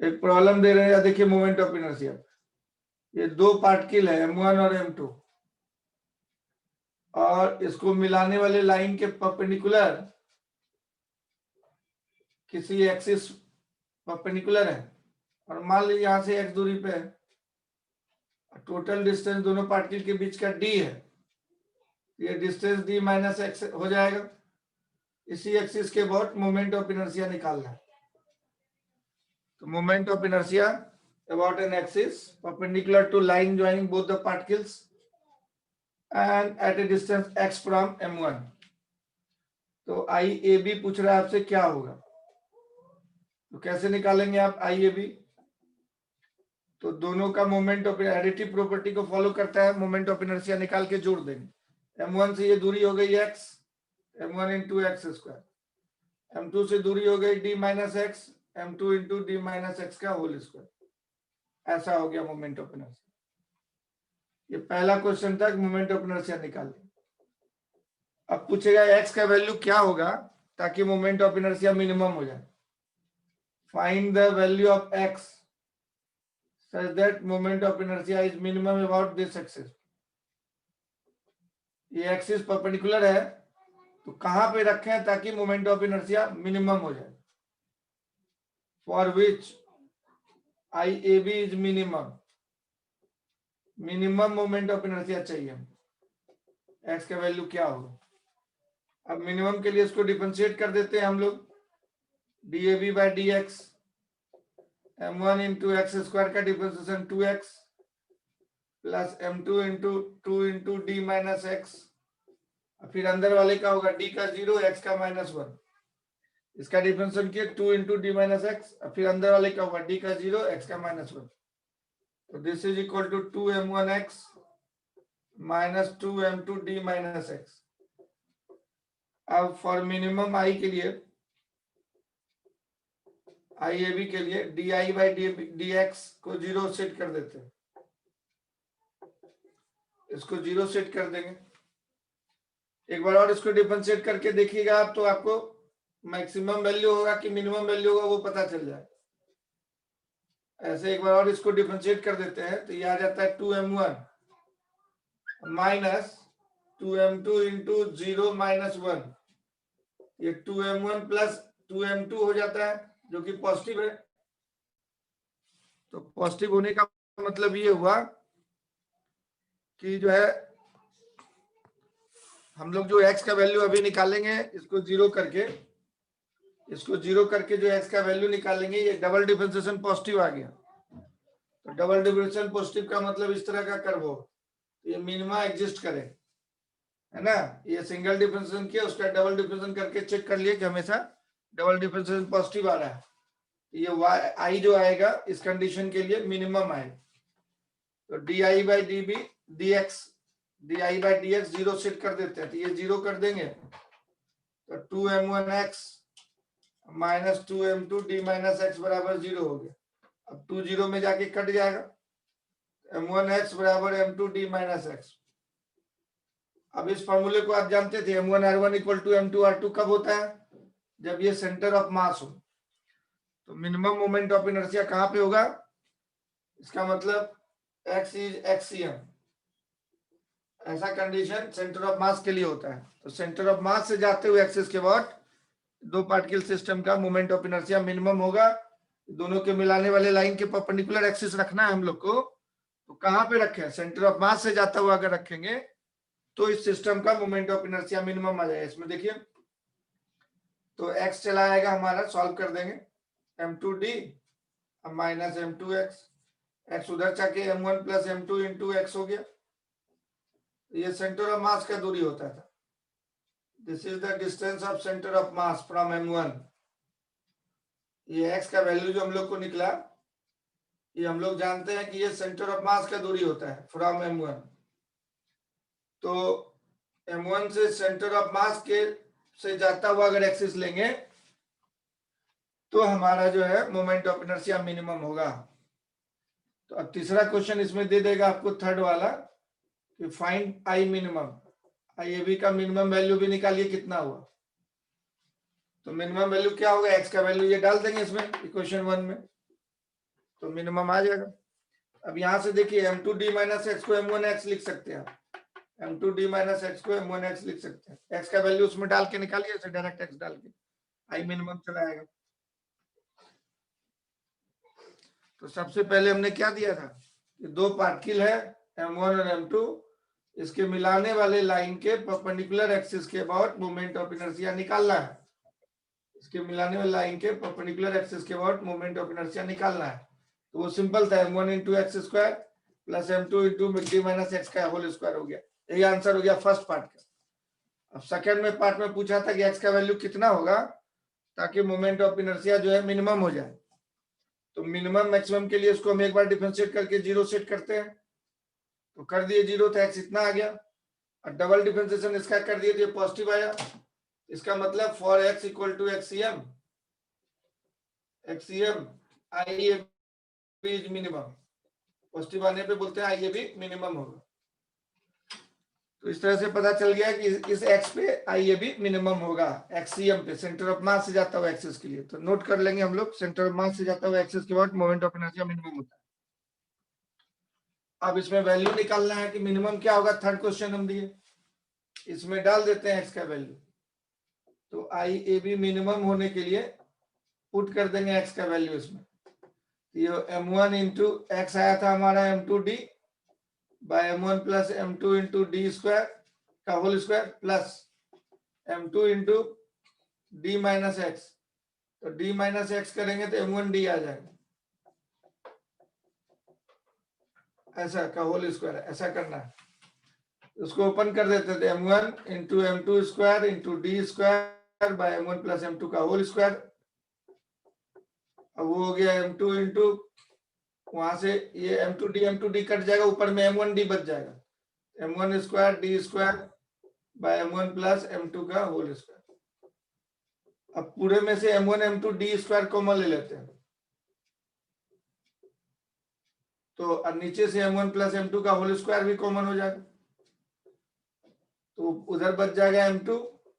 एक प्रॉब्लम दे रहे हैं, देखिए मोमेंट ऑफ इनर्शिया, ये दो पार्टिकल है M1 और M2 और इसको मिलाने वाले लाइन के परपेंडिकुलर किसी एक्सिस परपेंडिकुलर है और मान लीजिए यहां से x दूरी पे है, टोटल डिस्टेंस दोनों पार्टिकल के बीच का d है, ये डिस्टेंस d माइनस एक्स हो जाएगा। इसी एक्सिस के अबाउट मोमेंट ऑफ इनर्शिया निकालना है। तो moment of inertia about an axis perpendicular to line joining both the particles and at a distance x from M1। तो IAB पूछ रहा है आपसे क्या होगा, तो कैसे निकालेंगे आप IAB? तो दोनों का मोमेंट ऑफ एडिटिव प्रॉपर्टी को फॉलो करता है, मोमेंट ऑफ इनर्शिया निकाल के जोड़ देंगे। M1 से ये दूरी हो गई x, M1 into x square, M2 से दूरी हो गई d minus x, M2 into d minus x का होल स्क्वायर। ऐसा हो गया मोमेंट ऑफ इनर्शिया। ये पहला क्वेश्चन था, मोमेंट ऑफ इनर्शिया निकाल लें। अब पूछेगा x का वैल्यू क्या होगा ताकि मोमेंट ऑफ इनर्शिया मिनिमम हो जाए। Find the value of x such that moment of inertia is minimum about this axis। ये एक्सिस परपेंडिकुलर है तो कहां पे रखें ताकि मोमेंट ऑफ इनर्शिया मिनिमम हो जाए। For which IAB is minimum, minimum moment of inertia चाहिए। x का वैल्यू क्या होगा? अब मिनिमम के लिए इसको डिफरेंशिएट कर देते हैं हम लोग, DAB by dx, M1 into x square का differentiation 2x plus M2 into 2 into d minus x, फिर अंदर वाले का होगा d का 0 x का -1, इसका डिफरेंशिएशन किया 2 इंटू डी माइनस एक्स, फिर अंदर वाले का होगा d का 0 x का -1। तो this is equal to 2m1x minus 2m2 d minus X. अब फॉर मिनिमम i के लिए, IAB के लिए di बाई dx को 0 सेट कर देते हैं, इसको 0 सेट कर देंगे। एक बार और इसको डिफरेंशिएट करके देखिएगा आप, तो आपको मैक्सिमम वैल्यू होगा कि मिनिमम वैल्यू होगा वो पता चल जाए। ऐसे एक बार और इसको डिफरेंशिएट कर देते हैं तो ये आ जाता है 2m1 minus 2m2 into 0 minus 1, ये 2m1 प्लस 2m2 हो जाता है जो कि पॉजिटिव है। तो पॉजिटिव होने का मतलब ये हुआ कि जो है हम लोग जो x का वैल्यू अभी निकालेंगे, इसको 0 करके, इसको 0 करके जो x का वैल्यू निकालेंगे, ये डबल डिफरेंशिएशन पॉजिटिव आ गया। तो डबल डिफरेंशिएशन पॉजिटिव का मतलब इस तरह का कर्व हो, ये मिनिमा एग्जिस्ट करे, है ना। ये सिंगल डिफरेंशिएशन किया, उसका डबल डिफरेंशिएशन करके चेक कर लिए कि हमेशा डबल डिफरेंशिएशन पॉजिटिव आ रहा है, ये y जो आएगा इस कंडीशन के लिए मिनिमम आएगा। तो di by db dx, di by dx 0 set कर देते हैं, तो ये 0 कर देंगे तो 2m1x minus 2m2 d minus x बराबर 0 हो गया। अब 2 0 में जाके कट जाएगा, m1x बराबर m2 d माइनस एक्स। अब इस फॉर्मूले को आप जानते थे, m1r1 इक्वल टू m2r2 कब होता है? जब ये सेंटर ऑफ मास हो। तो मिनिमम मोमेंट ऑफ इनर्शिया कहां पे होगा? इसका मतलब x इज xcm, ऐसा कंडीशन सेंटर ऑफ मास के लिए होता है। तो सेंटर ऑफ मास से जाते हुए एक्सिस के बाद दो पार्टिकल सिस्टम का मोमेंट ऑफ इनर्शिया मिनिमम होगा। दोनों के मिलाने वाले लाइन के परपेंडिकुलर एक्सिस रखना है हम लोग को, तो कहां पे रखें? सेंटर ऑफ मास से जाता हुआ अगर रखेंगे तो इस सिस्टम का मोमेंट ऑफ इनर्शिया मिनिमम आ जाएगा। इसमें देखिए, तो x चला आएगा हमारा, सॉल्व कर देंगे, m2d माइनस m2x, x उधर जाके m1 plus m2 into x हो गया। ये सेंटर ऑफ मास का दूरी होता था। This is the distance of centre of mass from m1। ये x का वैल्यू जो हम लोग को निकला, ये हम लोग जानते हैं कि ये सेंटर ऑफ मास का दूरी होता है फ्रॉम m1। तो m1 से सेंटर ऑफ मास के से जाता हुआ अगर एक्सिस लेंगे तो हमारा जो है मोमेंट ऑफ इनर्शिया मिनिमम होगा। तो अब तीसरा क्वेश्चन इसमें दे देगा आपको, थर्ड वाला, कि फाइंड आई मिनिमम। IAB का मिनिमम वैल्यू भी निकालिए कितना हुआ। तो मिनिमम वैल्यू क्या होगा? x का वैल्यू ये डाल देंगे इसमें इक्वेशन 1 में, तो मिनिमम आ जाएगा। अब यहां से देखिए m2d माइनस एक्स को m1x लिख सकते हैं, m2d माइनस एक्स को m1x लिख सकते हैं। x का वैल्यू उसमें डाल के निकालिए, ऐसे डायरेक्ट x डाल के आई मिनिमम चला आएगा। तो सबसे पहले हमने क्या दिया था कि दो पार्टिकल है m1 और m2, इसके मिलाने वाले लाइन के परपेंडिकुलर एक्सिस के अबाउट मोमेंट ऑफ इनर्शिया निकालना है। इसके मिलाने वाले लाइन के परपेंडिकुलर एक्सिस के अबाउट मोमेंट ऑफ इनर्शिया निकालना है। तो वो सिंपल था, m1 into x square plus m2 into d minus x का होल स्क्वायर हो गया। यही आंसर हो गया फर्स्ट पार्ट का। अब सेकंड में पार्ट में पूछा था कि x का वैल्यू कितना होगा ताकि मोमेंट ऑफ इनर्शिया जो है मिनिमम हो जाए। तो मिनिमम मैक्सिमम के लिए इसको हम एक बार डिफरेंशिएट करके जीरो सेट करते हैं, तो कर दिए जीरो, तो x इतना आ गया। और डबल डिफरेंशिएशन इसका कर दिए तो पॉजिटिव आया। इसका मतलब for x equal to x cm I A B is minimum, positive आने पे बोलते हैं आई ए बी मिनिमम होगा। तो इस तरह से पता चल गया कि इस x पे आई ए बी मिनिमम होगा, एक्सीएम पे, सेंटर ऑफ मास से जाता हुआ एक्सिस के लिए। तो नोट कर लेंगे हम लोग, सेंटर ऑफ मास से जाता हुआ एक्सिस के बाद मोमेंट ऑफ इनर्शिया मिनिमम होता है। अब इसमें वैल्यू निकालना है कि मिनिमम क्या होगा। थर्ड क्वेश्चन हम दिए, इसमें डाल देते हैं x का वैल्यू। तो आई ए बी मिनिमम होने के लिए पुट कर देंगे x का वैल्यू इसमें। ये m1 इंटू एक्स आया था हमारा m2d by m1 plus m2 into D square का whole square plus m2 into d minus x. तो d माइनस एक्स करेंगे तो m1d आ जाएगा, ऐसा का होल स्क्वायर, ऐसा करना है। उसको ओपन कर देते थे, m1 into m2 square into D square by m1 plus m2 का होल स्क्वायर। अब वो हो गया m2 इंटू, वहां से ये m2d कट जाएगा, ऊपर में m1d बच जाएगा, m1 square D square by m1 plus m2 का होल स्क्वायर। अब पूरे में से m1 m2 D square common ले लेते हैं, तो अब नीचे से m1 प्लस m2 का होल स्क्वायर भी कॉमन हो जाएगा। तो उधर बच जाएगा m2,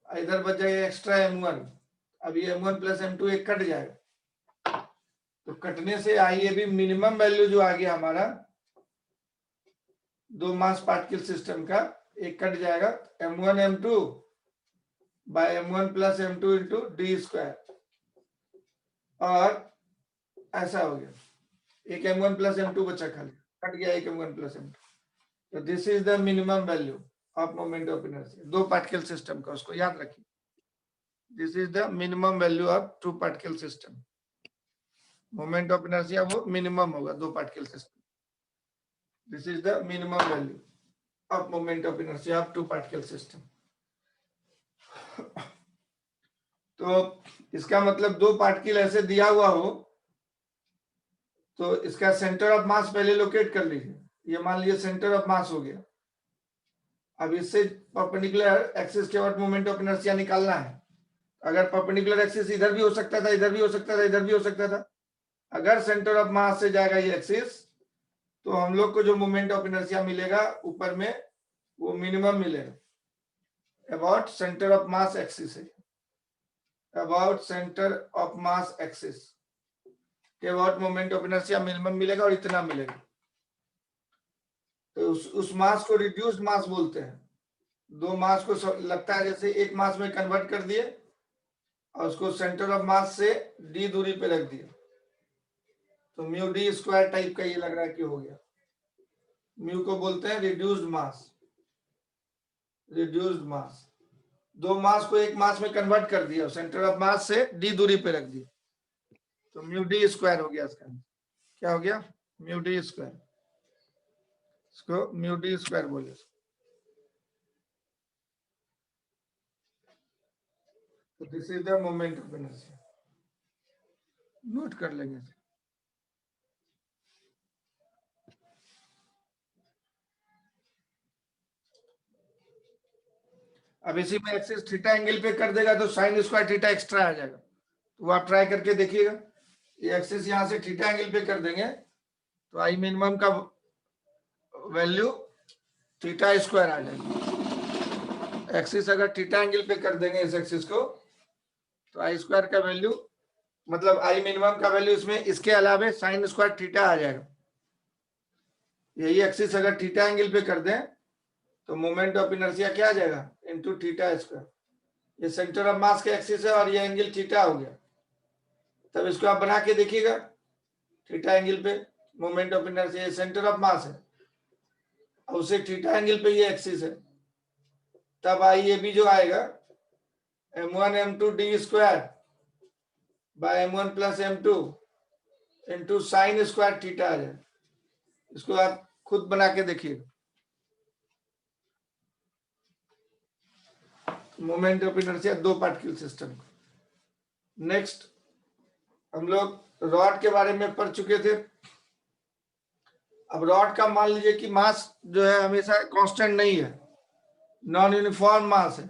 इधर बच जाएगा एक्स्ट्रा m1। अब ये m1 प्लस m2 एक कट जाएगा, तो कटने से आई ए बी मिनिमम वैल्यू जो आ गया हमारा दो मास पार्टिकल सिस्टम का, एक कट जाएगा, m1 m2 by m1 plus m2 into D square, और ऐसा हो गया, एक m1 प्लस m2 बचा, खाली कट गया एक m1 प्लस m2। तो this is the minimum value of moment of inertia दो पार्टिकल सिस्टम का, उसको याद रखिए। This is the minimum value of two particle system. Moment of inertia वो मिनिमम होगा दो particle system. This is the minimum value of moment of inertia of two particle system. तो इसका मतलब दो पार्टिकल ऐसे दिया हुआ हो तो इसका सेंटर ऑफ मास पहले लोकेट कर लीजिए। ये मान लीजिए सेंटर ऑफ मास हो गया। अब इससे परपेंडिकुलर एक्सिस के बाद मोमेंट ऑफ इनर्शिया निकालना है। अगर परपेंडिकुलर एक्सिस इधर भी हो सकता था, इधर भी हो सकता था, इधर भी हो सकता था। अगर सेंटर ऑफ मास से जाएगा ये एक्सिस, तो हम लोग को जो मोमेंट ऑफ इनर्शिया मिलेगा ऊपर में वो मिनिमम मिलेगा about centre of mass axis है, about centre of mass axis के about moment of inertia minimum मिलेगा, और इतना मिलेगा। तो उस मास को रिड्यूस्ड मास बोलते हैं। दो मास को लगता है जैसे एक मास में कन्वर्ट कर दिए और उसको सेंटर ऑफ मास से डी दूरी पे रख दिया, तो म्यू डी स्क्वायर टाइप का ये लग रहा है कि हो गया। म्यू को बोलते हैं रिड्यूस्ड मास। रिड्यूस्ड मास, दो मास को एक मास में कन्वर्ट कर दिया, सेंटर ऑफ मास से डी दूरी पे रख दिया, तो म्यू डी स्क्वायर हो गया। इसका क्या हो गया? Mu D square. इसको म्यू डी स्क्वायर बोले। तो this is the moment of inertia, note कर लेंगे। अब इसी में एक्सिस थीटा एंगल पे कर देगा तो साइन स्क्वायर थीटा एक्स्ट्रा आ जाएगा। तो आप ट्राई करके देखिएगा। ये एक्सिस यहां से थीटा एंगल पे कर देंगे तो आई मिनिमम का वैल्यू थीटा स्क्वायर आ जाएगा। एक्सिस अगर थीटा एंगल पे कर देंगे इस एक्सिस को, तो आई स्क्वायर का वैल्यू मतलब आई मिनिमम का वैल्यू इसमें इसके अलावे साइन स्क्वायर थीटा आ जाएगा। यही एक्सिस अगर थीटा एंगल पे कर दें तो मोमेंट ऑफ इनर्शिया क्या आ जाएगा, इनटू थीटा स्क्वायर। ये सेंटर ऑफ मास का एक्सिस है और ये एंगल थीटा हो गया। तब इसको आप बना के देखिएगा, थीटा एंगल पे moment of inertia centre of मास है और उसे थीटा एंगल पे ये एक्सिस है। तब आई ये भी जो आएगा m1 m2 d square by m1 plus m2 into sine square theta आ जाए। इसको आप खुद बना के देखिए। मोमेंट ऑफ इनर्शिया दो पार्टिकल सिस्टम। नेक्स्ट हम लोग रॉड के बारे में पढ़ चुके थे। अब रॉड का मान लीजिए कि मास जो है हमेशा कांस्टेंट नहीं है, नॉन यूनिफॉर्म मास है।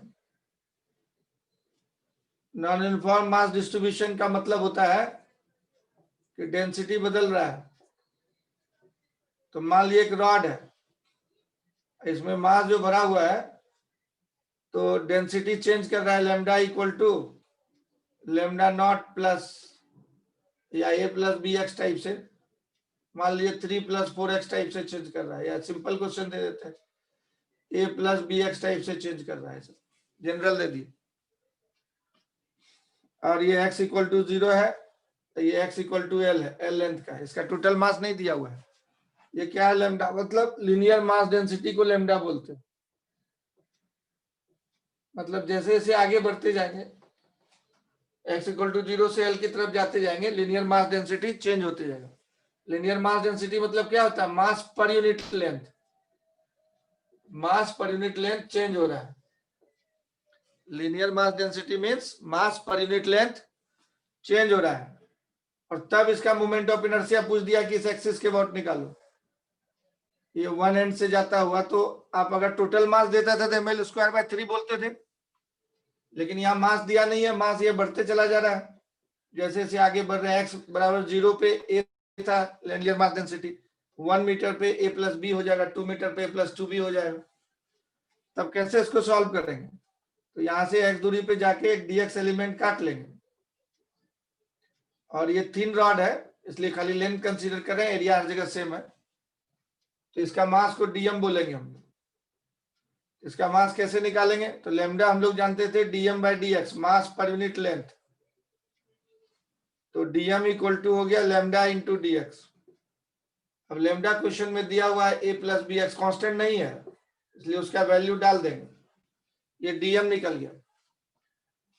नॉन यूनिफॉर्म मास डिस्ट्रीब्यूशन का मतलब होता है कि डेंसिटी बदल रहा है। तो मान लीजिए एक रॉड है, इसमें मास जो भरा हुआ है तो डेंसिटी चेंज कर रहा है, lambda equal to lambda naught plus या A plus B X type से, मान लीजिए 3 प्लस 4x टाइप से चेंज कर रहा है, या सिंपल क्वेश्चन दे देते हैं ए प्लस बी एक्स टाइप से चेंज कर रहा है, जनरल दे दिए। और ये x इक्वल टू 0 है तो ये x इक्वल टू एल है, एल लेंथ का है। इसका टोटल मास नहीं दिया हुआ है। ये क्या है, लैम्डा, मतलब लीनियर मास डेंसिटी को लैम्डा बोलते हैं। मतलब जैसे जैसे आगे बढ़ते जाएंगे x इक्वल टू 0 से l की तरफ जाते जाएंगे, लीनियर मास डेंसिटी चेंज होते जाएगा। लीनियर मास डेंसिटी मतलब क्या होता है, मास पर यूनिट लेंथ, मास पर यूनिट लेंथ चेंज हो रहा है। लीनियर मास डेंसिटी मींस मास पर यूनिट लेंथ चेंज हो रहा है। और तब इसका मोमेंट ऑफ इनर्शिया पूछ दिया कि इस एक्सिस के अबाउट निकालो। ये वन एंड से जाता हुआ, तो आप अगर टोटल मास देता था तो ml स्क्वायर बाय 3 बोलते थे, लेकिन यहाँ मास दिया नहीं है, मास ये बढ़ते चला जा रहा है। जैसे जैसे आगे बढ़ रहे हैं, x बराबर 0 पे a था लीनियर मास डेंसिटी, 1 मीटर पे a प्लस बी हो जाएगा, 2 मीटर पे a प्लस 2b हो जाएगा। तब कैसे इसको सॉल्व करेंगे, तो यहाँ से x दूरी पे जाके एक dx एलिमेंट काट लेंगे। और ये थिन रॉड है इसलिए खाली लेंथ कंसीडर करें, एरिया हर जगह सेम है, तो इसका मास को dm बोलेंगे हम। इसका मास कैसे निकालेंगे, तो लैम्डा हम लोग जानते थे dm बाई dx, मास पर यूनिट लेंथ। तो dm इक्वल टू हो गया लैम्डा इंटू dx। अब लैम्डा क्वेश्चन में दिया हुआ है a plus B X, constant नहीं है इसलिए उसका वैल्यू डाल देंगे, ये dm निकल गया।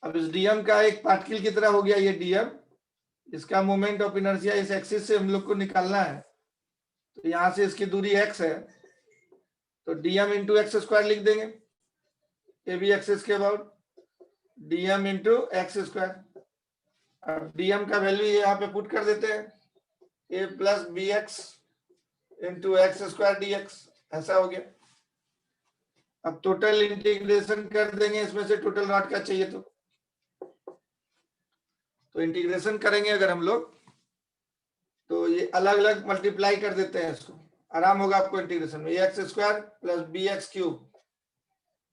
अब इस dm का एक पार्टिकल की तरह हो गया ये dm, इसका मोमेंट ऑफ इनर्शिया इस एक्सिस से हम लोग को निकालना है। तो यहां से इसकी दूरी x है तो dm इंटू एक्स स्क्वायर लिख देंगे, ए बी एक्सिस के about dm into x square. अब dm का वैल्यू यहाँ पे पुट कर देते हैं, a plus B X into x square dx, ऐसा हो गया। अब टोटल इंटीग्रेशन कर देंगे, इसमें से टोटल रॉड का चाहिए तो इंटीग्रेशन करेंगे अगर हम लोग तो ये अलग अलग मल्टीप्लाई कर देते हैं, इसको आराम होगा आपको इंटीग्रेशन में। X square plus B X cube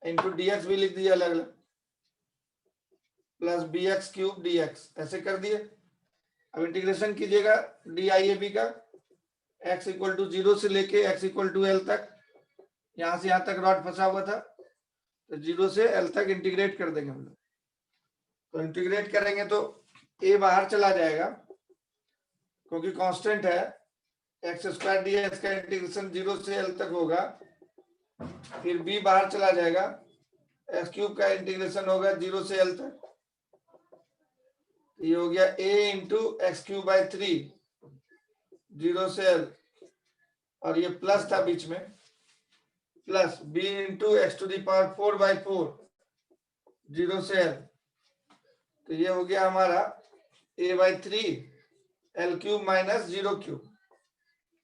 into D X भी लिख दिए अलग अलग, plus B X cube D X, ऐसे कर दिए। अब इंटीग्रेशन कीजिएगा डी आई ए बी का, x इक्वल टू 0 से लेके x इक्वल टू एल तक, यहां से यहां तक रॉड फंसा हुआ था तो 0 से l तक इंटीग्रेट कर देंगे हम लोग। तो इंटीग्रेट करेंगे तो a बाहर चला जाएगा क्योंकि कांस्टेंट है, एक्स स्क्वायर डी एक्स का इंटीग्रेशन 0 से l तक होगा, फिर b बाहर चला जाएगा, एक्स क्यूब का इंटीग्रेशन होगा 0 से l तक, ये हो गया a into x cube by 3 0 से l, और ये प्लस था बीच में, plus b into X to the power 4 by 4 0 से l, तो ये हो गया हमारा a by 3 L cube minus 0 cube,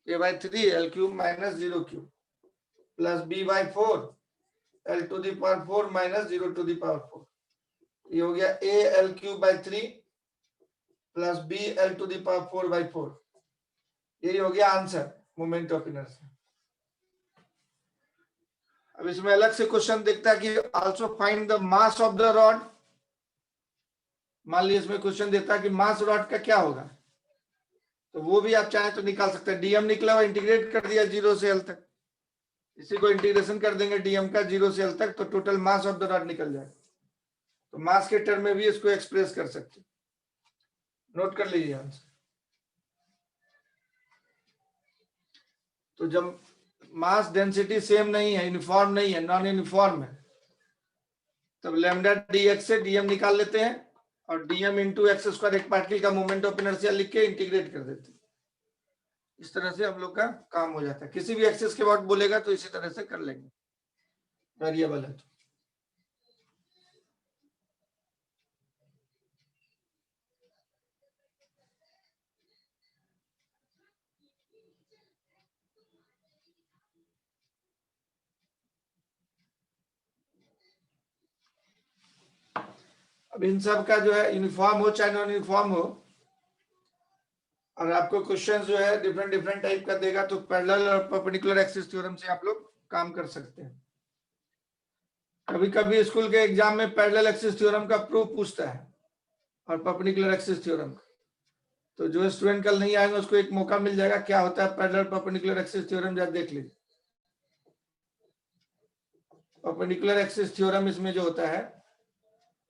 a by 3 L cube minus 0 cube, plus b by 4 L to the power 4 minus 0 to the power 4, ये हो गया a L cube by 3 plus b L to the power 4 by 4। यही हो गया answer moment of inertia. अब इसमें अलग से क्वेश्चन दिखता है कि also find the mass of the rod. मान लीजिए इसमें क्वेश्चन देता है कि मास रॉड का क्या होगा, तो वो भी आप चाहें तो निकाल सकते हैं। डीएम निकला हुआ, इंटीग्रेट कर दिया 0 से एल तक, इसी को इंटीग्रेशन कर देंगे डीएम का 0 से एल तक, तो total mass of the rod निकल जाएगा। तो मास के टर्म में भी इसको एक्सप्रेस कर सकते हैं। नोट कर लीजिए आंसर। तो जब मास डेंसिटी सेम नहीं है, यूनिफॉर्म नहीं है, नॉन यूनिफॉर्म है, तब लैम्डा डीएक्स से डीएम निकाल लेते हैं और डीएम इंटू एक्स स्क्वायर एक पार्टिकल का मोमेंट ऑफ इनर्शिया लिख के इंटीग्रेट कर देते हैं। इस तरह से हम लोग का काम हो जाता है। किसी भी एक्सिस के बाद बोलेगा तो इसी तरह से कर लेंगे, वेरिएबल है तो। अब इन सब का जो है यूनिफॉर्म हो चाहे नॉन यूनिफॉर्म हो, और आपको क्वेश्चन जो है डिफरेंट डिफरेंट टाइप का देगा, तो पैरेलल और परपेंडिकुलर एक्सिस थ्योरम से आप लोग काम कर सकते हैं। कभी कभी स्कूल के एग्जाम में पैरेलल एक्सिस थ्योरम का प्रूफ पूछता है और परपेंडिकुलर एक्सिस थ्योरम का, तो जो स्टूडेंट कल नहीं आएंगे उसको एक मौका मिल जाएगा, क्या होता है पैरेलल परपेंडिकुलर एक्सिस थ्योरम, जरा देख लीजिए। परपेंडिकुलर एक्सिस थ्योरम इसमें जो होता है,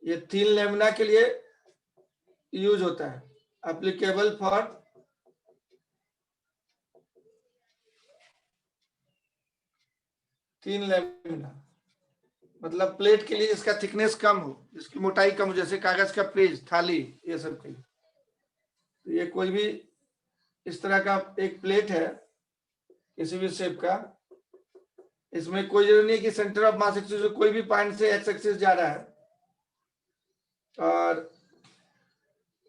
ये 3 लैम्डा के लिए यूज होता है, एप्लीकेबल फॉर 3 लैम्डा, मतलब प्लेट के लिए जिसका थिकनेस कम हो, जिसकी मोटाई कम हो, जैसे कागज का पेज, थाली, ये सब के लिए। तो ये कोई भी इस तरह का एक प्लेट है किसी भी शेप का, इसमें कोई जरूरी नहीं कि सेंटर ऑफ मास एक्सिस कोई भी पॉइंट से एक्स एक्सिस जा रहा है और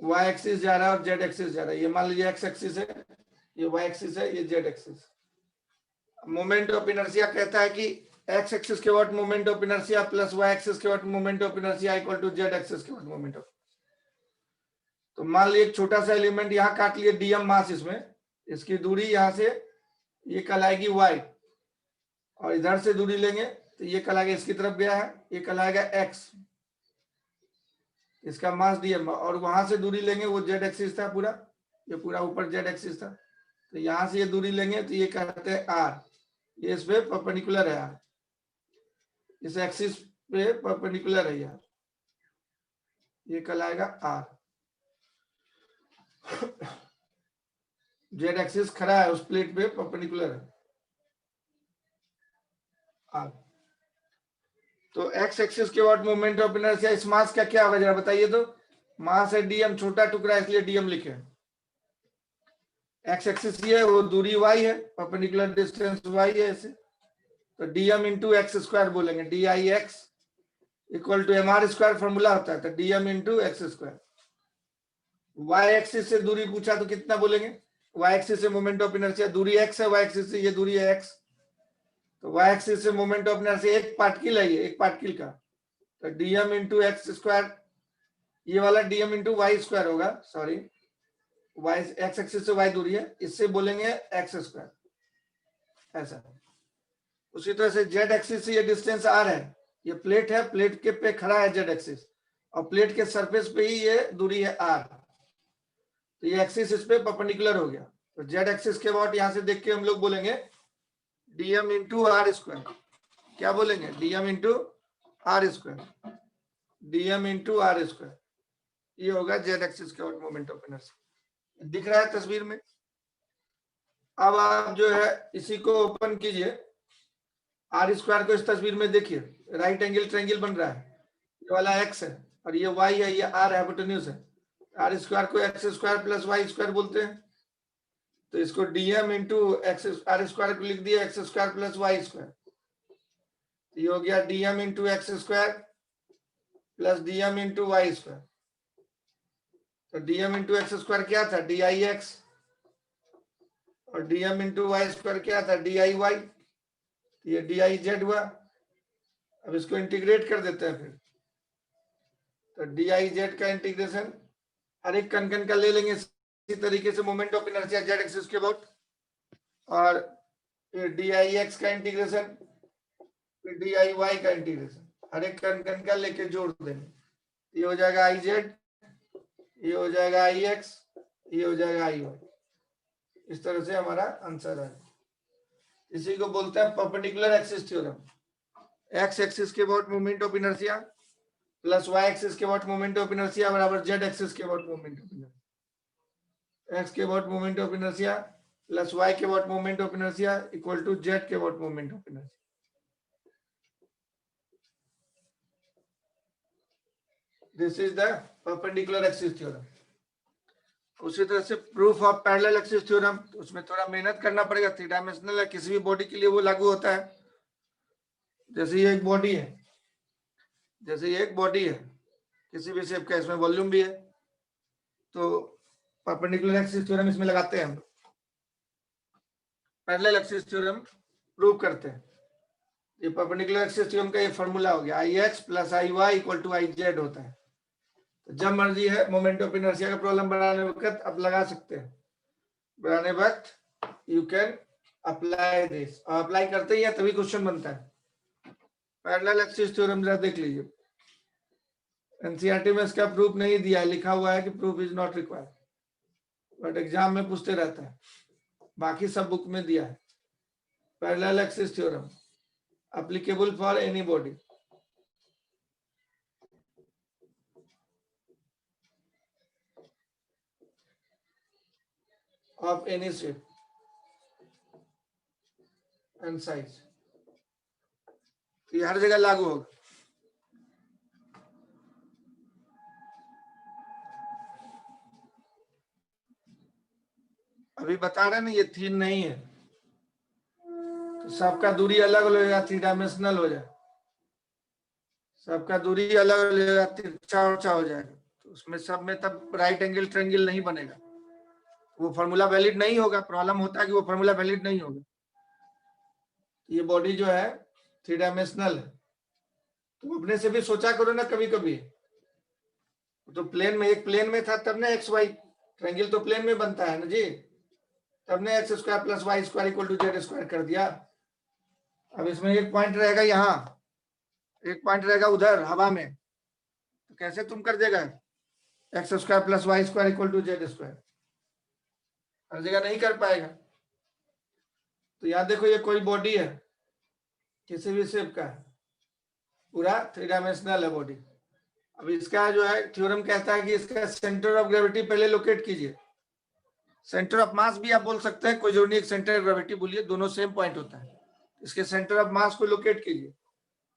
वाई एक्सिस जा रहा है और जेड एक्सिस जा रहा है। ये मान लीजिए एक्स एक्सिस है, ये वाई एक्सिस है, ये z axis. Moment of inertia कहता है कि एक्स एक्सिस के what moment of inertia plus y axis के what moment of inertia equal to z axis के व्हाट मोमेंट ऑफ। तो मान लीजिए एक छोटा सा एलिमेंट यहाँ काट लिए डीएम मास, इसमें इसकी दूरी यहाँ से ये कहलाएगी वाई, और इधर से दूरी लेंगे तो ये कहलाएगा इसकी तरफ गया है, ये कहलाएगा एक्स, इसका मास डीएम, और वहां से दूरी लेंगे वो जेड एक्सिस था पूरा, ये पूरा ऊपर जेड एक्सिस था, तो यहां से ये दूरी लेंगे तो ये कहते हैं आर, ये इस पे परपेंडिकुलर है यार, इस एक्सिस पे परपेंडिकुलर है यार, ये कहलाएगा आर। जेड एक्सिस खड़ा है उस प्लेट पे परपेंडिकुलर है आर। तो एक्स एक्सिस के व्हाट मोमेंट ऑफ इनर्शिया, इस मास का क्या होगा जरा बताइए तो। मास है डीएम, छोटा टुकड़ा इसलिए डीएम लिखे, एक्स एक्सिस ये है, वो दूरी वाई है, परपेंडिकुलर डिस्टेंस वाई है ऐसे, तो डीएम इंटू एक्स स्क्वायर बोलेंगे, D I X equal to M R square formula होता है, तो DM into x square. Y axis से दूरी पूछा तो कितना बोलेंगे, वाई एक्सिस से मोमेंट ऑफ इनर्शिया, दूरी एक्स है, वाई एक्सिस से ये दूरी है एक्स, तो वाई एक्सिस से मोमेंट ऑफ इनर्शिया एक पार्टिकल है, ये एक पार्टिकल का, तो डीएम इंटू एक्स स्क्वायर, ये वाला डीएम इंटू वाई स्क्वायर होगा, सॉरी वाई एक्स एक्सिस से वाई दूरी है, इससे बोलेंगे एक्स स्क्वायर ऐसा। उसी तरह से जेड एक्सिस से ये डिस्टेंस आर है, ये प्लेट है, प्लेट के पे खड़ा है जेड एक्सिस, और प्लेट के सरफेस पे ही ये दूरी है आर, तो ये एक्सिस इस पे परपेंडिकुलर हो गया, तो जेड एक्सिस के बाद यहां से देख के हम लोग बोलेंगे डीएम इंटू आर स्क्वायर, क्या बोलेंगे DM into R square, DM into R square, ये होगा जेड एक्सिस के बाद मोमेंट ऑफ इनर्शिया, दिख रहा है तस्वीर में। अब आप जो है इसी को ओपन कीजिए, आर स्क्वायर को इस तस्वीर में देखिए, राइट एंगल ट्रायंगल बन रहा है, ये वाला एक्स है और ये वाई है, ये आर हाइपोटेन्यूज है, आर स्क्वायर को X square plus Y square बोलते हैं, तो इसको DM into X R square को लिख दिया X square plus Y square, ये हो गया DM into x square plus DM into Y square. तो डीएम इंटू एक्स स्क्वायर क्या था, डी आई एक्स, और डीएम इंटू वाई स्क्वायर क्या था, डी आई वाई, ये डी आई जेड हुआ। अब इसको इंटीग्रेट कर देते हैं फिर, तो डी आई जेड का इंटीग्रेशन हर एक कण का ले लेंगे इसी तरीके से, moment of inertia z axis के अबाउट, और डी आई एक्स का इंटीग्रेशन, फिर डी आई वाई का इंटीग्रेशन, हर एक कण का लेके जोड़ देंगे, ये हो जाएगा आई जेड ये हो जाएगा आई एक्स, ये हो जाएगा आई वाई। इस तरह से हमारा आंसर है। इसी को बोलते हैं perpendicular axis theorem. X axis के about moment of inertia plus y axis के अबाउट मोमेंट ऑफ इनर्शिया बराबर जेड एक्सिस के about moment of inertia. X के about moment of inertia plus y के about moment of inertia equal to z के about moment of inertia. This is the perpendicular axis theorem. उसी तरह से proof of parallel axis theorem, उसमें थोड़ा मेहनत करना पड़ेगा, थ्री डायमेंशनल है, किसी भी बॉडी के लिए वो लागू होता है। जैसे ये एक बॉडी है, जैसे ये एक बॉडी है किसी भी शेप का, इसमें वॉल्यूम भी है, तो परपेंडिकुलर एक्सिस थ्योरम इसमें लगाते हैं हम, पैरेलल एक्सिस थ्योरम प्रूव करते हैं। ये परपेंडिकुलर एक्सिस थ्योरम का ये फॉर्मूला हो गया, I x plus I y equal to I z होता है। तो जब मर्जी है मोमेंट ऑफ इनर्शिया का प्रॉब्लम बनाने वक्त अब लगा सकते हैं, बनाने वक्त यू कैन अप्लाई दिस, और अप्लाई करते ही है तभी क्वेश्चन बनता है। पैरेलल एक्सिस थ्योरम जरा देख लीजिए, एनसीईआरटी में इसका प्रूफ नहीं दिया है, लिखा हुआ है कि proof is not required, but exam में पूछते रहता है, बाकी सब बुक में दिया है। Parallel axis theorem applicable for any body. Of any shape and size. ये हर जगह लागू होगा। अभी बता रहे ना ये थीन नहीं है, तो सबका दूरी अलग हो जाएगा, थ्री डायमेंशनल हो जाए, सबका दूरी अलग हो जाएगा, तिरछा उर्छा हो जाएगा, तो उसमें सब में तब राइट एंगल ट्रायंगल नहीं बनेगा, वो फॉर्मूला वैलिड नहीं होगा। प्रॉब्लम होता है कि वो फॉर्मूला वैलिड नहीं होगा। ये बॉडी जो है थ्री डायमेंशनल है, तो अपने से भी सोचा करो ना कभी कभी, तो प्लेन में, एक प्लेन में था तब ना एक्स वाई, ट्रायंगल तो प्लेन में बनता है ना जी, तब ने X square plus Y square equal to Z square कर दिया। अब इसमें एक पॉइंट रहेगा यहाँ, एक पॉइंट रहेगा उधर हवा में, तो कैसे तुम कर देगा x square plus Y square equal to Z square, हर जगह नहीं कर पाएगा। तो याद देखो ये कोई बॉडी है किसी भी शेप का, पूरा थ्री डायमेंशनल है बॉडी। अब इसका जो है थ्योरम कहता है कि इसका सेंटर ऑफ ग्रेविटी पहले लोकेट कीजिए, सेंटर ऑफ मास भी आप बोल सकते हैं, कोई जरूरी नहीं सेंटर ऑफ ग्रेविटी बोलिए, दोनों सेम पॉइंट होता है। इसके सेंटर ऑफ मास को लोकेट कीजिए,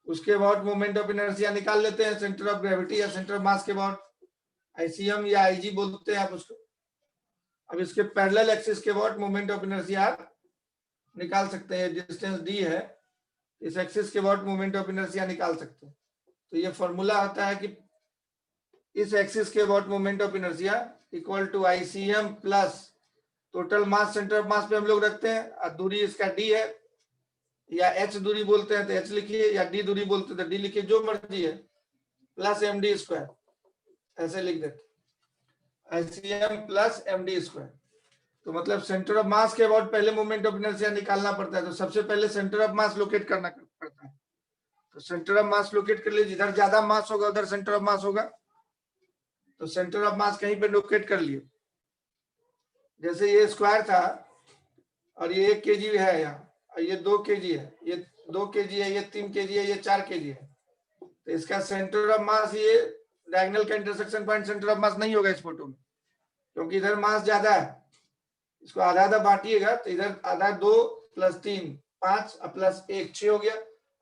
उसके बाद मोमेंट ऑफ इनर्शिया निकाल लेते हैं, सेंटर ऑफ ग्रेविटी या सेंटर ऑफ मास के बाद आईसीएम या आईजी बोलते हैं आप उसको। अब इसके पैरेलल एक्सिस के बाद मोमेंट ऑफ इनर्शिया आप निकाल सकते हैं, डिस्टेंस डी है, इस एक्सिस के बाद मोमेंट ऑफ इनर्शिया निकाल सकते हैं। तो ये फॉर्मूला होता है कि इस एक्सिस के बाद moment of inertia equal to ICM plus total mass, centre of mass पे हम लोग रखते हैं, और दूरी इसका डी है, या एच दूरी बोलते हैं तो एच लिखिए, या डी दूरी बोलते हैं तो डी लिखिए, जो मर्जी है, प्लस एम डी स्क्वायर, ऐसे लिख देते ICM plus M D square. तो मतलब सेंटर ऑफ मास के बाद पहले मोमेंट ऑफ इनर्शिया निकालना पड़ता है, तो सबसे पहले सेंटर ऑफ मास लोकेट करना पड़ता है। तो सेंटर ऑफ मास लोकेट कर लीजिए, जिधर ज्यादा मास होगा उधर सेंटर ऑफ मास होगा, तो सेंटर ऑफ मास कहीं पे लोकेट कर लिए। जैसे ये स्क्वायर था और ये 1 kg है यहाँ, और ये 2 kg है, ये 2 kg है, ये 3 kg है, ये 4 kg है, तो इसका सेंटर ऑफ मास, ये डायगोनल का इंटरसेक्शन पॉइंट सेंटर ऑफ मास नहीं होगा इस फोटो में, क्योंकि इधर मास ज्यादा है। इसको आधा आधा बांटिएगा तो इधर आधा 2 + 3 5 प्लस 1 6 हो गया,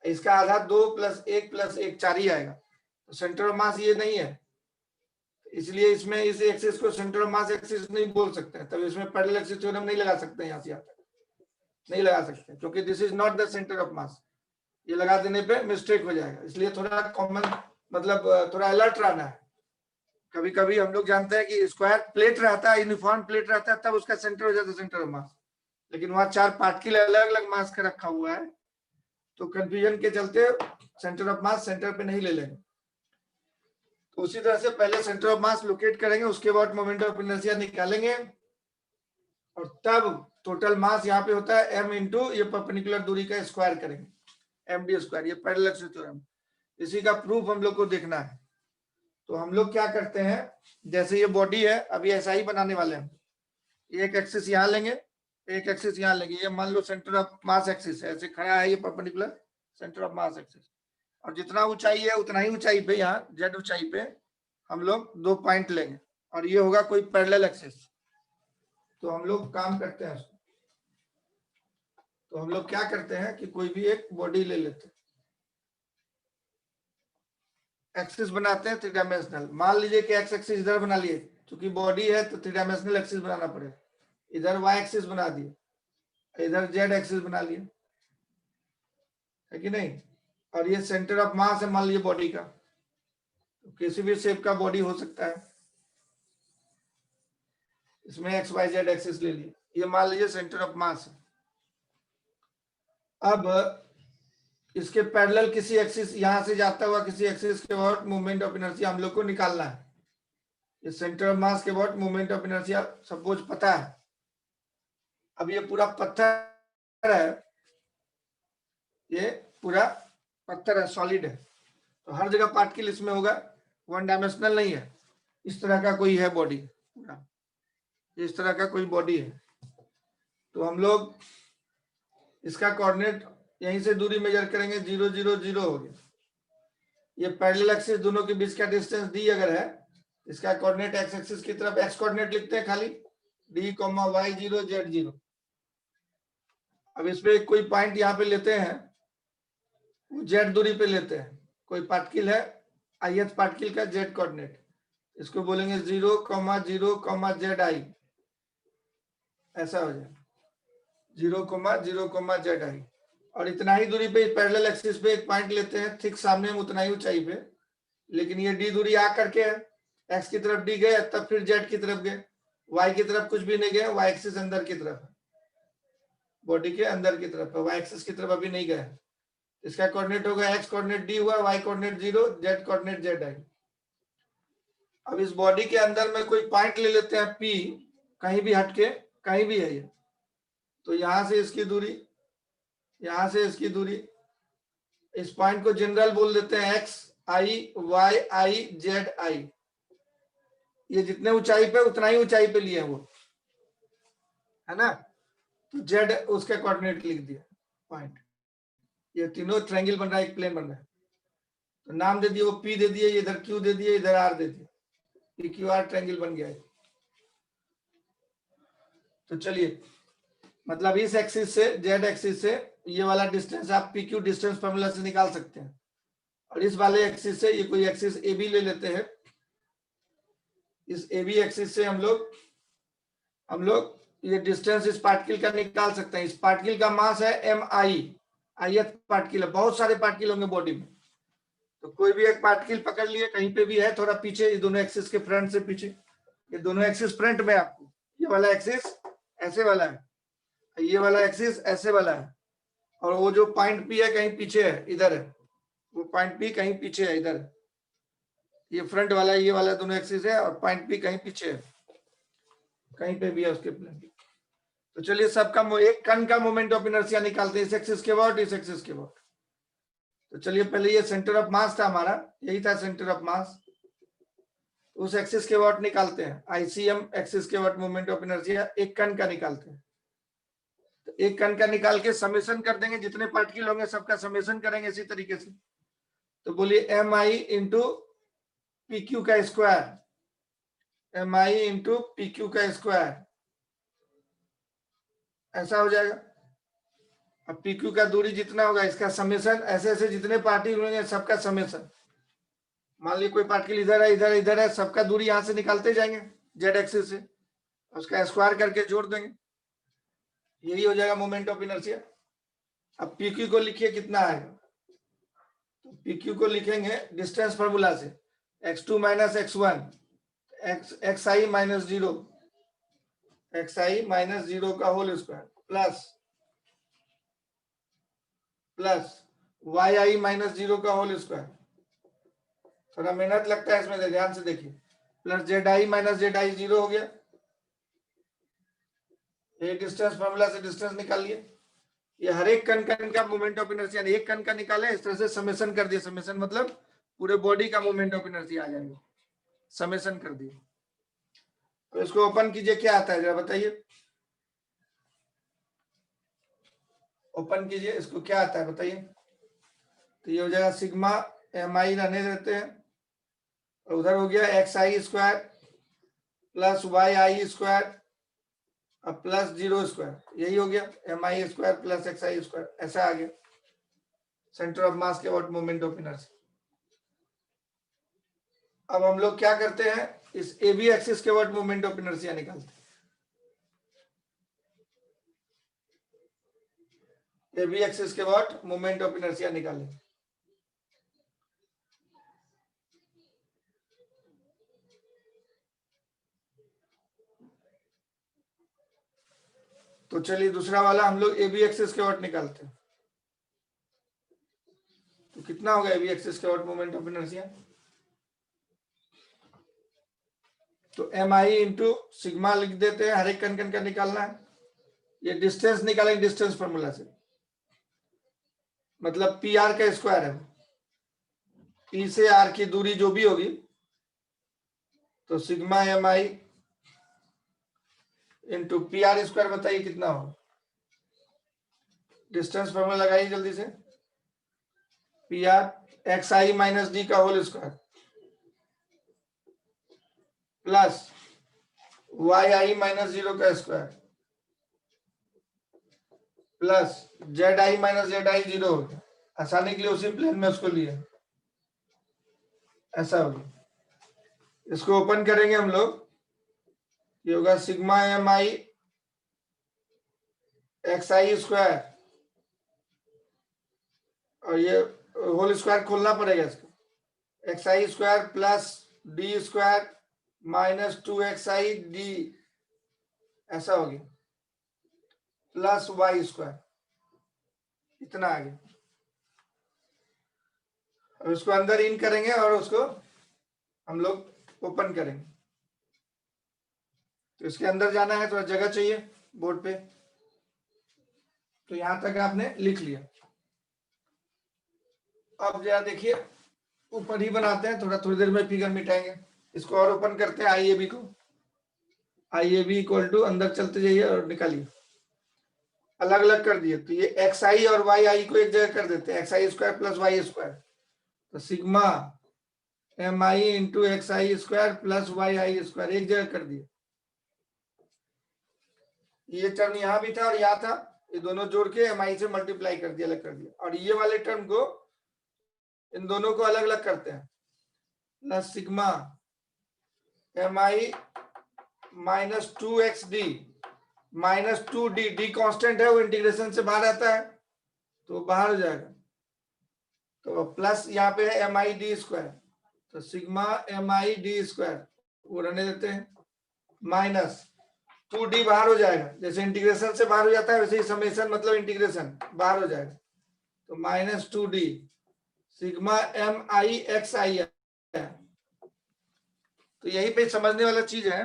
इसका आधा 2 + 1 + 1 4 ही आएगा, तो सेंटर ऑफ मास ये नहीं है, इसलिए इसमें इस एक्सिस को सेंटर ऑफ मास एक्सिस नहीं बोल सकते हैं, तब इसमें पैरेलल एक्सिस थ्योरम नहीं लगा सकते, यहाँ से यहाँ तक नहीं लगा सकते, क्योंकि this is not the centre of मास, ये लगा देने पे मिस्टेक हो जाएगा। इसलिए थोड़ा कॉमन, मतलब थोड़ा अलर्ट रहना है। कभी कभी हम लोग जानते हैं कि स्क्वायर प्लेट रहता है, यूनिफॉर्म प्लेट रहता है, तब उसका सेंटर हो जाता है सेंटर ऑफ मास, लेकिन वहां 4 पार्टिकल अलग अलग मास का रखा हुआ है, तो कंफ्यूजन के चलते सेंटर ऑफ मास सेंटर पे नहीं ले लेंगे। तो उसी तरह से पहले सेंटर ऑफ मास लोकेट करेंगे, उसके बाद मोमेंट ऑफ इनर्शिया निकालेंगे, और तब टोटल मास यहाँ पे होता है m इंटू ये परपेंडिकुलर दूरी का स्क्वायर करेंगे, md स्क्वायर, ये पैरेलल एक्सिस थ्योरम। इसी का प्रूफ हम लोग को देखना है। तो हम लोग क्या करते हैं, जैसे ये बॉडी है, अभी ऐसा ही बनाने वाले हैं। एक एक्सिस यहाँ लेंगे, एक एक्सिस यहाँ लेंगे, ये मान लो सेंटर ऑफ मास एक्सिस है, ऐसे खड़ा है ये perpendicular centre of mass axis, और जितना ऊंचाई है उतना ही ऊंचाई पे, यहाँ जेड ऊंचाई पे हम लोग 2 पॉइंट लेंगे, और ये होगा कोई पैरेलल एक्सिस। तो हम लोग काम करते हैं उसको, तो हम लोग क्या करते हैं कि कोई भी एक बॉडी ले लेते हैं, एक्सिस बनाते हैं 3 डायमेंशनल। मान लीजिए कि एक्स एक्सिस इधर बना लिए, क्योंकि बॉडी है तो 3 डायमेंशनल एक्सिस बनाना पड़ेगा। इधर वाई एक्सिस बना दिए, इधर जेड एक्सिस बना लिए, है कि नहीं। और ये सेंटर ऑफ मास है मान लीजिए बॉडी का, तो किसी भी शेप का बॉडी हो सकता है, इसमें एक्स वाई जेड एक्सिस ले लिए, ये मान लीजिए सेंटर ऑफ मास है। अब इसके पैरेलल किसी एक्सिस, यहां से जाता हुआ किसी एक्सिस के अबाउट मूवमेंट ऑफ इनर्शिया हम लोग को निकालना है। ये सेंटर ऑफ मास के about movement of inertia suppose पता है। अब ये पूरा पत्थर है, ये पूरा पत्थर है, सॉलिड है, तो हर जगह पार्टिकल इसमें होगा, 1 डायमेंशनल नहीं है। इस तरह का कोई है बॉडी, पूरा इस तरह का कोई बॉडी है, तो हम लोग इसका कोऑर्डिनेट यहीं से दूरी मेजर करेंगे, 0 0 0 हो गया। ये पैरेलल एक्सिस दोनों के बीच का डिस्टेंस डी अगर है, इसका कोऑर्डिनेट एक्स एक्सिस की तरफ एक्स कोऑर्डिनेट लिखते हैं खाली, डी कॉमा वाई 0 जेड 0। अब इस पे कोई पॉइंट यहाँ पे लेते हैं, जेड दूरी पे लेते हैं, कोई पार्टिकल है ith पार्टिकल का जेड कोऑर्डिनेट, इसको बोलेंगे 0 0 जेड आई, ऐसा हो जाए 0 0 जेड आई। और इतना ही दूरी पे पैरेलल एक्सिस पे एक पॉइंट लेते हैं, ठीक सामने में उतना ही ऊंचाई पे, लेकिन ये डी दूरी आ करके है, एक्स की तरफ डी गए, तब फिर जेड की तरफ गए, वाई की तरफ कुछ भी नहीं गए, वाई एक्सिस अंदर की तरफ है, बॉडी के अंदर की तरफ है, वाई एक्सिस की तरफ अभी नहीं गए। इसका कोऑर्डिनेट होगा एक्स कोऑर्डिनेट डी हुआ, Y coordinate 0, Z coordinate Z I. अब इस बॉडी के अंदर में कोई पॉइंट ले लेते हैं पी, कहीं भी हटके, कहीं भी है ये, तो यहां से इसकी दूरी, यहां से इसकी दूरी, इस पॉइंट को जनरल बोल देते हैं X I Y I Z I. ये जितने ऊंचाई पे उतना ही ऊंचाई पे लिए वो, है ना, तो जेड उसके कोऑर्डिनेट लिख दिया पॉइंट। ये तीनों ट्रायंगल बन रहा है, एक प्लेन बन रहा है, तो नाम दे दिए, वो पी दे दिए, इधर क्यू दे दिए, इधर आर दे दिए, पी क्यू आर ट्रायंगल बन गया है। तो चलिए, मतलब इस एक्सिस से, जेड एक्सिस से ये वाला डिस्टेंस आप पी क्यू डिस्टेंस फॉर्मूला से निकाल सकते हैं, और इस वाले एक्सिस से ये कोई एक्सिस ए बी ले लेते हैं, इस ए बी एक्सिस से हम लोग ये डिस्टेंस इस पार्टिकल का निकाल सकते हैं। इस पार्टिकल का मास है एम आई, ith पार्टिकल है, बहुत सारे पार्टिकल होंगे बॉडी में, तो कोई भी एक पार्टिकल पकड़ लिए, कहीं पे भी है थोड़ा पीछे, ये दोनों एक्सिस के फ्रंट से पीछे, ये दोनों एक्सिस फ्रंट में, आपको ये वाला एक्सिस ऐसे वाला है, ये वाला एक्सिस ऐसे वाला है, और वो जो पॉइंट पी है कहीं पीछे है, इधर है, वो पॉइंट पी कहीं पीछे है, इधर है, ये फ्रंट वाला, ये वाला दोनों एक्सिस है, और पॉइंट पी कहीं पीछे है, कहीं पे भी है उसके प्लेन। तो चलिए सबका एक कण का मोमेंट ऑफ इनर्शिया निकालते हैं, इस एक्सिस के अबाउट, इस एक्सिस के अबाउट। तो चलिए पहले ये सेंटर ऑफ मास था हमारा, यही था सेंटर ऑफ मास, उस एक्सिस के अबाउट निकालते हैं, आईसीएम एक्सिस के अबाउट मोमेंट ऑफ इनर्शिया एक कण का निकालते हैं। तो एक कण का निकाल के समेशन कर देंगे, जितने पार्टिकल होंगे सबका समेशन करेंगे इसी तरीके से। तो बोलिए एम आई इंटू पी क्यू का स्क्वायर, एम आई इंटू पी क्यू का स्क्वायर, ऐसा हो जाएगा। अब पी क्यू का दूरी जितना होगा इसका समेशन, ऐसे ऐसे जितने पार्टिकल होंगे सबका समेशन। मान लीजिए कोई पार्टिकल इधर है, इधर इधर है, सबका दूरी यहां से निकालते जाएंगे जेड एक्सिस से, उसका स्क्वायर करके जोड़ देंगे, यही हो जाएगा मोमेंट ऑफ इनर्शिया। अब पी क्यू को लिखिए कितना आएगा, तो पी क्यू को लिखेंगे डिस्टेंस फॉर्मूला से, x2 माइनस x1 एक्स आई माइनस 0, एक्स आई माइनस 0 का होल स्क्वायर प्लस वाई आई माइनस 0 का होल स्क्वायर, थोड़ा मेहनत लगता है इसमें, ध्यान से देखिए, plus Z I minus Z I 0 हो गया, ये डिस्टेंस फॉर्मूला से डिस्टेंस निकाल लिए। ये हर एक कण का मोमेंट ऑफ इनर्शिया, एक कण का निकाले, इस तरह से समेशन कर दिया, समेशन मतलब पूरे बॉडी का मोमेंट ऑफ इनर्शिया आ जाएगा। समेशन कर दिए। तो इसको ओपन कीजिए, क्या आता है जरा बताइए, ओपन कीजिए, इसको क्या आता है बताइए। तो ये हो जाएगा सिग्मा एम आई रहने देते हैं, और उधर हो गया x i square plus Y I square अब प्लस 0 स्क्वायर, यही हो गया M I square plus x i square, ऐसा आ गया सेंटर ऑफ मास के अबाउट मोमेंट ऑफ इनर्शिया। अब हम लोग क्या करते हैं, इस ए बी एक्सिस के अबाउट मोमेंट ऑफ इनर्शिया निकालते हैं। ए बी एक्सिस के अबाउट मोमेंट ऑफ इनर्शिया निकालें। तो चलिए दूसरा वाला हम लोग ए बी एक्सिस के अबाउट निकालते हैं। तो कितना होगा ए बी एक्सिस के अबाउट मोमेंट ऑफ इनर्शिया, तो एम आई इंटू सिग्मा लिख देते हैं, हर एक कण का निकालना है। ये डिस्टेंस निकालेंगे डिस्टेंस फॉर्मूला से, मतलब पी आर का स्क्वायर है, पी से आर की दूरी जो भी होगी, तो सिग्मा एम आई इंटू पी आर स्क्वायर, बताइए कितना होगा, डिस्टेंस फॉर्मूला लगाइए जल्दी से, पी आर एक्स आई माइनस डी का होल स्क्वायर प्लस वाई आई माइनस 0 का square plus Z I minus Z I 0 हो गया, आसानी के लिए उसी प्लेन में उसको लिए, ऐसा हो गया। इसको ओपन करेंगे हम लोग, ये होगा sigma M i x i square, और ये होल स्क्वायर खोलना पड़ेगा इसको, x i square plus d square minus 2xi d, ऐसा हो गया, प्लस वाई स्क्वायर, इतना आ गया। और उसको अंदर इन करेंगे और उसको हम लोग ओपन करेंगे। तो इसके अंदर जाना है, थोड़ा जगह चाहिए बोर्ड पे, तो यहां तक आपने लिख लिया। अब जरा देखिए ऊपर ही बनाते हैं, थोड़ी देर में फिगर मिटाएंगे। इसको और ओपन करते हैं, आई ए बी को, आई ए बी इक्वल टू, अंदर चलते जाइए और निकालिए, अलग अलग कर दिए। तो ये एक्स आई और वाई आई को एक जगह कर देते हैं, X i square plus Y square, तो sigma M I into x i square plus Y I square एक जगह कर दिए। ये टर्म यहाँ भी था और यहाँ था, ये दोनों जोड़ के एम आई से मल्टीप्लाई कर दिया, अलग कर दिया। और ये वाले टर्म को, इन दोनों को अलग अलग करते हैं, plus sigma M i minus 2xd minus 2d, d constant है, वो इंटीग्रेशन से बाहर आता है तो बाहर हो जाएगा, तो प्लस यहाँ पे है एम आई डी स्क्वायर, तो sigma M I D square वो रहने देते हैं, माइनस 2d बाहर हो जाएगा, जैसे इंटीग्रेशन से बाहर हो जाता है वैसे ही समेशन मतलब इंटीग्रेशन बाहर हो जाएगा, तो minus 2d sigma M i x आई है। तो यही पे समझने वाला चीज है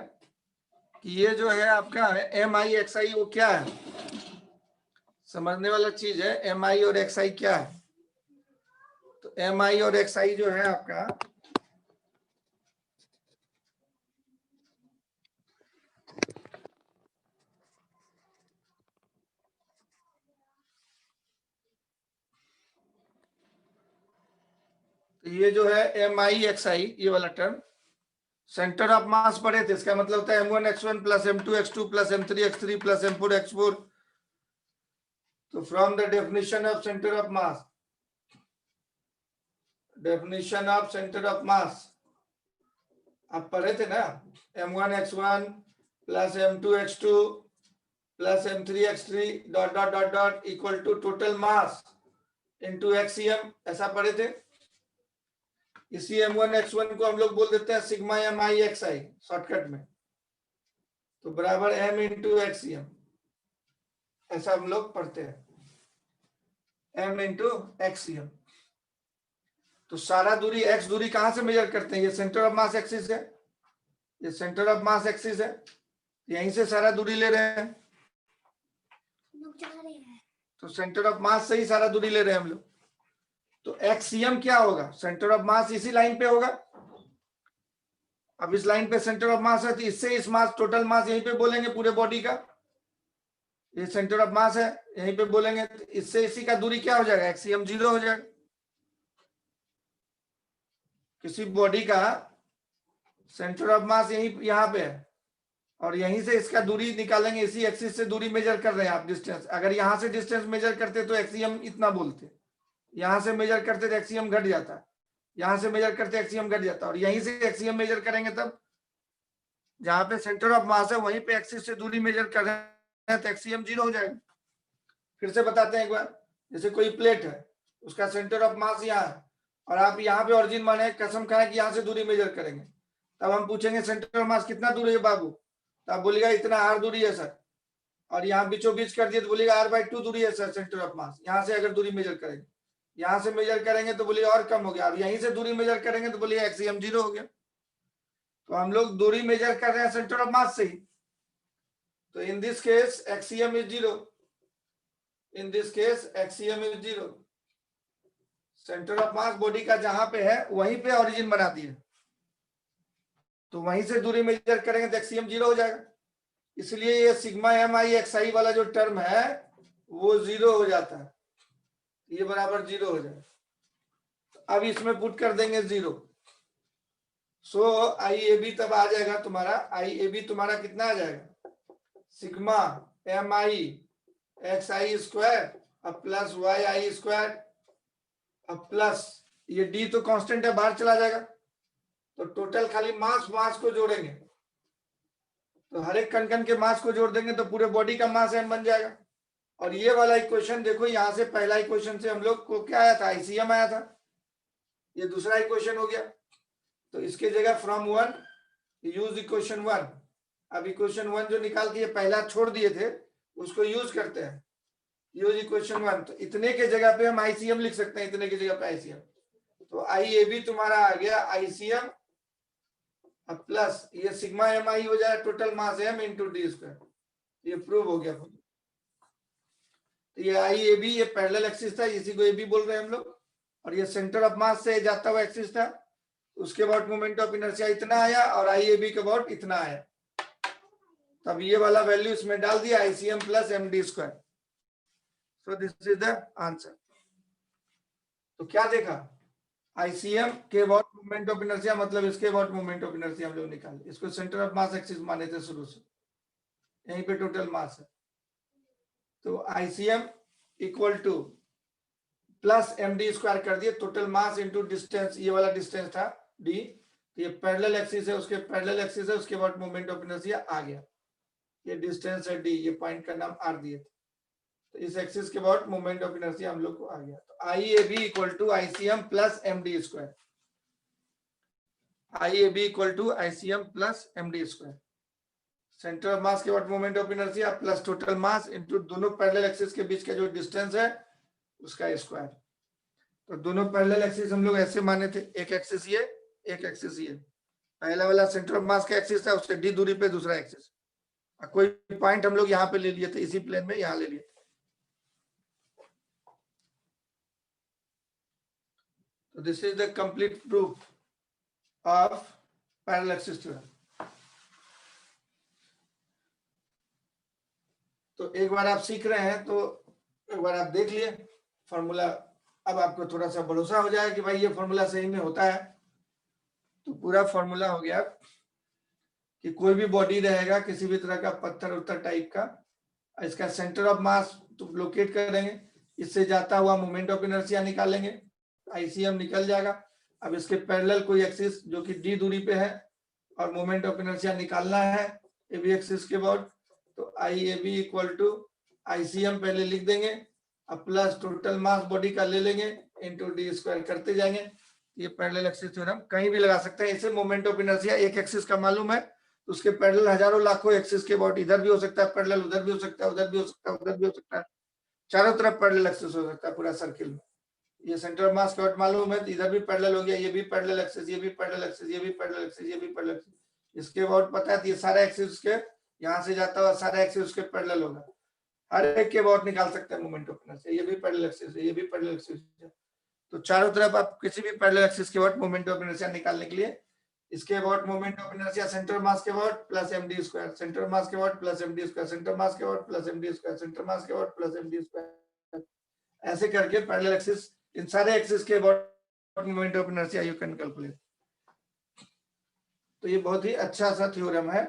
कि ये जो है आपका एम आई एक्स आई वो क्या है, समझने वाला चीज है एम आई और एक्स आई क्या है। तो एम आई और एक्स आई जो है आपका, तो ये जो है एम आई एक्स आई ये वाला टर्म सेंटर ऑफ मास पढ़े थे, इसका मतलब होता है m1 x1 plus m2 x2 plus m3 x3 plus m4 x4। तो from the definition of centre of mass, definition of centre of mass आप पढ़े थे ना, m1 x1 plus m2 x2 plus m3 x3 dot dot dot dot equal to total mass into xm, ऐसा पढ़े थे। इसी m1 x1 को हम लोग बोल देते हैं sigma M i x I shortcut में, तो बराबर m इंटू एक्सीएम, ऐसा हम लोग पढ़ते हैं m इंटू एक्सीएम। तो सारा दूरी x दूरी कहां से मेजर करते हैं, ये सेंटर ऑफ मास एक्सिस है, ये सेंटर ऑफ मास एक्सिस है, यहीं से सारा दूरी ले रहे हैं, तो सेंटर ऑफ मास से ही सारा दूरी ले रहे हैं हम लोग। तो एक्सीएम क्या होगा, सेंटर ऑफ मास इसी लाइन पे होगा, अब इस लाइन पे सेंटर ऑफ मास है, तो इससे इस मास टोटल मास यहीं पे बोलेंगे पूरे बॉडी का, ये सेंटर ऑफ मास है यहीं पे बोलेंगे, तो इससे इसी का दूरी क्या हो जाएगा, एक्सियम 0 हो जाएगा। किसी बॉडी का सेंटर ऑफ मास यहीं यहाँ पे है और यहीं से इसका दूरी निकालेंगे, इसी एक्सिस से दूरी मेजर कर रहे हैं आप डिस्टेंस। अगर यहाँ से डिस्टेंस मेजर करते तो एक्सियम इतना बोलते, यहाँ से मेजर करते तो एक्सियम घट जाता, यहाँ से मेजर करते एक्सियम घट जाता, और यहीं से एक्सियम मेजर करेंगे तब जहां पे सेंटर ऑफ मास है वहीं पे एक्सिस से दूरी मेजर कर रहे हैं तो एक्सियम 0 हो जाएगा। फिर से बताते हैं एक बार, जैसे कोई प्लेट है उसका सेंटर ऑफ मास यहाँ है और आप यहाँ पे ओरिजिन माने कसम खाए कि यहाँ से दूरी मेजर करेंगे, तब हम पूछेंगे सेंटर ऑफ मास कितना दूरी है बाबू, तो आप बोलेगा इतना r दूरी है सर, और यहाँ बीचों बीच कर दिए तो बोलेगा r/2 दूरी है सर सेंटर ऑफ मास। यहाँ से अगर दूरी मेजर करेंगे, यहाँ से मेजर करेंगे तो बोलिए और कम हो गया, अब यहीं से दूरी मेजर करेंगे तो बोलिए एक्सियम 0 हो गया। तो हम लोग दूरी मेजर कर रहे हैं सेंटर ऑफ मास से ही, तो in this case axiom is 0, in this case axiom is 0। Centre of mass body का जहां पे है वहीं पे ओरिजिन बना दिए, तो वहीं से दूरी मेजर करेंगे तो एक्सियम 0 हो जाएगा। इसलिए ये सिग्मा mi(xi) वाला जो टर्म है वो 0 हो जाता है, ये बराबर 0 हो जाएगा। अब इसमें पुट कर देंगे 0, सो IAB तब आ जाएगा तुम्हारा, IAB तुम्हारा कितना आ जाएगा, सिग्मा mi(xi) स्क्वायर अब प्लस yi स्क्वायर अब प्लस ये d तो कांस्टेंट है बाहर चला जाएगा, तो टोटल खाली मास को जोड़ेंगे, तो हर एक कण के मास को जोड़ देंगे तो पूरे बॉडी का मास m बन जाएगा। और ये वाला इक्वेशन देखो, यहाँ से पहला इक्वेशन से हम लोग को क्या आया था, ICM आया था, ये दूसरा इक्वेशन हो गया, तो इसके जगह फ्रॉम 1 यूज इक्वेशन 1। अब इक्वेशन 1 जो निकाल के ये पहला छोड़ दिए थे उसको यूज करते हैं, यूज इक्वेशन 1, तो इतने के जगह पे हम ICM लिख सकते हैं, इतने की जगह पे ICM, तो IAB तुम्हारा आ गया ICM अब प्लस ये सिग्मा mi हो जाए total mass m into D square, ये प्रूव हो गया। तो ये IAB ये पैरेलल एक्सिस था, इसी को AB बोल रहे हैं हम लोग, और ये सेंटर ऑफ मास से जाता हुआ एक्सिस था, उसके बाद मोमेंट ऑफ इनर्शिया इतना आया और IAB के बाद इतना आया, तब ये वाला वैल्यू इसमें डाल दिया ICM plus md square. So this is the answer. तो क्या देखा, ICM के अबाउट मोमेंट ऑफ इनर्शिया, मतलब इसके अबाउट मोमेंट ऑफ इनर्शिया हम लोग निकाले, इसको सेंटर ऑफ मास एक्सिस माने थे शुरू से, यहीं पे टोटल मास है, तो ICM equal two plus md square कर दिए, टोटल मास इंटू डिस्टेंस, ये वाला डिस्टेंस था d, तो ये पैरेलल एक्सिस है, उसके पैरेलल एक्सिस है, उसके बाद मोमेंट ऑफ इनर्शिया आ गया, ये डिस्टेंस है d, ये पॉइंट का नाम r दिए थे, तो इस एक्सिस के बाद मोमेंट ऑफ इनर्शिया हम लोग को आ गया, तो IAB equal to ICM plus md square, IAB equal to ICM plus md square, centre of mass के बाद moment of inertia plus total mass into दोनों पैरेलल एक्सिस के बीच का जो डिस्टेंस है उसका स्क्वायर। तो दोनों पैरेलल एक्सिस हम लोग ऐसे माने थे, एक एक्सिस ये, एक एक्सिस ये, पहला वाला सेंटर ऑफ मास का एक्सिस था, उससे d दूरी पे दूसरा एक्सिस, कोई पॉइंट हम लोग यहाँ पे ले लिए थे, इसी प्लेन में यहाँ ले लिए थे। तो this is the complete proof of parallel axis theorem. तो एक बार आप सीख रहे हैं तो एक बार आप देख लिए फॉर्मूला, अब आपको थोड़ा सा भरोसा हो जाए कि भाई ये फॉर्मूला सही में होता है। तो पूरा फॉर्मूला हो गया कि कोई भी बॉडी रहेगा किसी भी तरह का पत्थर उत्तर टाइप का, इसका सेंटर ऑफ मास तो लोकेट करेंगे, इससे जाता हुआ मोमेंट ऑफ इनर्शिया निकालेंगे, ICM निकल जाएगा। अब इसके पैरेलल कोई एक्सिस जो कि d दूरी पे है और मोमेंट ऑफ इनर्शिया निकालना है AB एक्सिस के बाद, तो IAB इक्वल टू ICM पहले लिख देंगे, अब प्लस टोटल मास बॉडी का ले लेंगे इंटू d स्क्वायर करते जाएंगे। ये पैरेलल एक्सिस थ्योरम कहीं भी लगा सकते हैं, इसे मोमेंट ऑफ इनर्शिया एक एक्सिस का मालूम है तो उसके पैरेलल हजारों लाखों एक्सिस के बाद इधर भी हो सकता है पैरेलल, उधर भी हो सकता है, उधर भी हो सकता है, उधर भी हो सकता है, चारों तरफ पैरेलल एक्सिस हो सकता है पूरा सर्किल में। ये सेंटर ऑफ मास का मालूम है तो इधर भी पैरेलल हो गया, ये भी पैरेलल एक्सिस, ये भी पैरेलल एक्सिस, ये भी पैरेलल एक्सिस, ये भी पैरेलल एक्सिस, इसके बाद पता है ये सारा एक्सिस के यहाँ से जाता हुआ सारा एक्सिस उसके पैरेलल होगा, हर एक के अबाउट निकाल सकते हैं मोमेंट ऑफ इनर्शिया, ये भी पैरेलल एक्सिस है, ये भी पैरेलल एक्सिस है, तो चारों तरफ आप किसी भी पैरेलल एक्सिस के अबाउट मोमेंट ऑफ इनर्शिया निकालने के लिए इसके about moment of inertia centre mass के about plus md square, centre mass के about plus md square, centre mass के about plus md square, centre mass के अबाउट प्लस md स्क्वायर, ऐसे करके पैरेलल एक्सिस, इन सारे एक्सिस के about moment of inertia you can calculate. तो ये बहुत ही अच्छा सा थ्योरम है,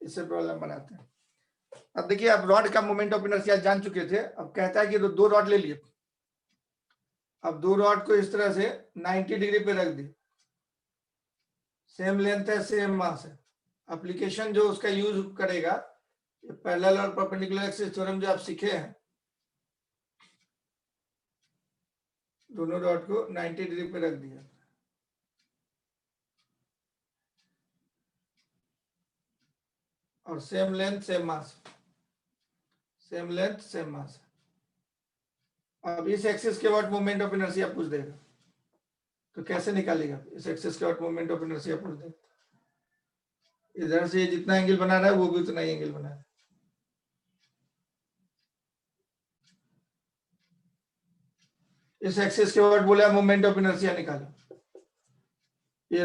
इससे प्रॉब्लम बनाते हैं। अब देखिए, अब रॉड का मोमेंट ऑफ इनर्शिया जान चुके थे, अब कहता है कि दो रॉड ले लिए, अब दो रॉड को इस तरह से 90 डिग्री पे रख दी, सेम लेंथ है, सेम मास है। एप्लीकेशन जो उसका यूज करेगा, पैरेलल और परपेंडिकुलर एक्सिस थ्योरम जो आप सीखे हैं, दोनों रॉड को 90 डिग्री पे रख दिया, और same length same mass, same length same mass. अब इस एक्सिस के अबाउट मोमेंट ऑफ इनर्शिया पूछ देगा, तो कैसे निकालेगा? इस एक्सिस के अबाउट मोमेंट ऑफ इनर्शिया पूछ देगा, इधर से जितना एंगल बना रहा है वो भी उतना ही एंगल बना रहा है। इस एक्सिस के अबाउट बोला मोमेंट ऑफ इनर्शिया निकालो। ये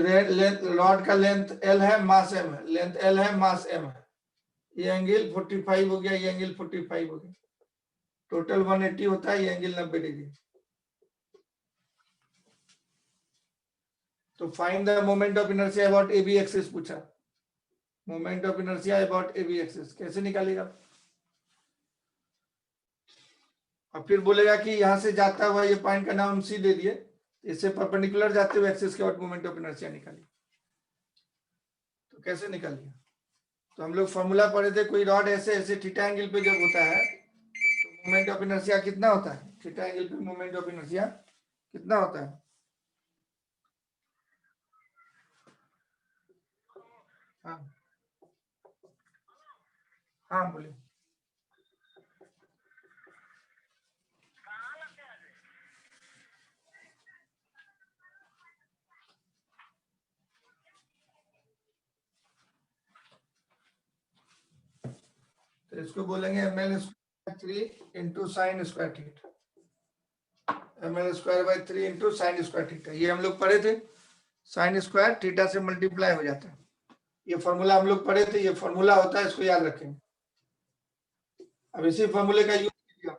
रॉड का लेंथ L है, मास M है, लेंथ L है, मास M है, ये एंगल 45 हो गया, ये एंगल 45 हो गया, टोटल 180 होता है, ये एंगल 90 डिग्री। तो find the moment of inertia about AB axis पूछा, moment of inertia about AB axis कैसे निकालेगा? और फिर बोलेगा कि यहां से जाता हुआ ये पॉइंट का नाम C दे दिए, इससे परपेंडिकुलर जाते हुए एक्सिस के अबाउट मोमेंट ऑफ इनर्शिया निकालिए। तो कैसे निकालिए? तो हम लोग फॉर्मूला पढ़े थे, कोई रॉड ऐसे ऐसे थीटा एंगल पे जब होता है तो मोमेंट ऑफ इनर्शिया कितना होता है? थीटा एंगल पे मोमेंट ऑफ इनर्शिया कितना होता है? हाँ हाँ बोलिए। तो इसको बोलेंगे ml square 3 into sine square theta, ml square by 3 into sine square theta. ये हम लोग पढ़े थे, साइन स्क्वायर थीटा से मल्टीप्लाई हो जाता है। ये फॉर्मूला हम लोग पढ़े थे, ये फॉर्मूला होता है, इसको याद रखेंगे। अब इसी फॉर्मूले का यूज किया,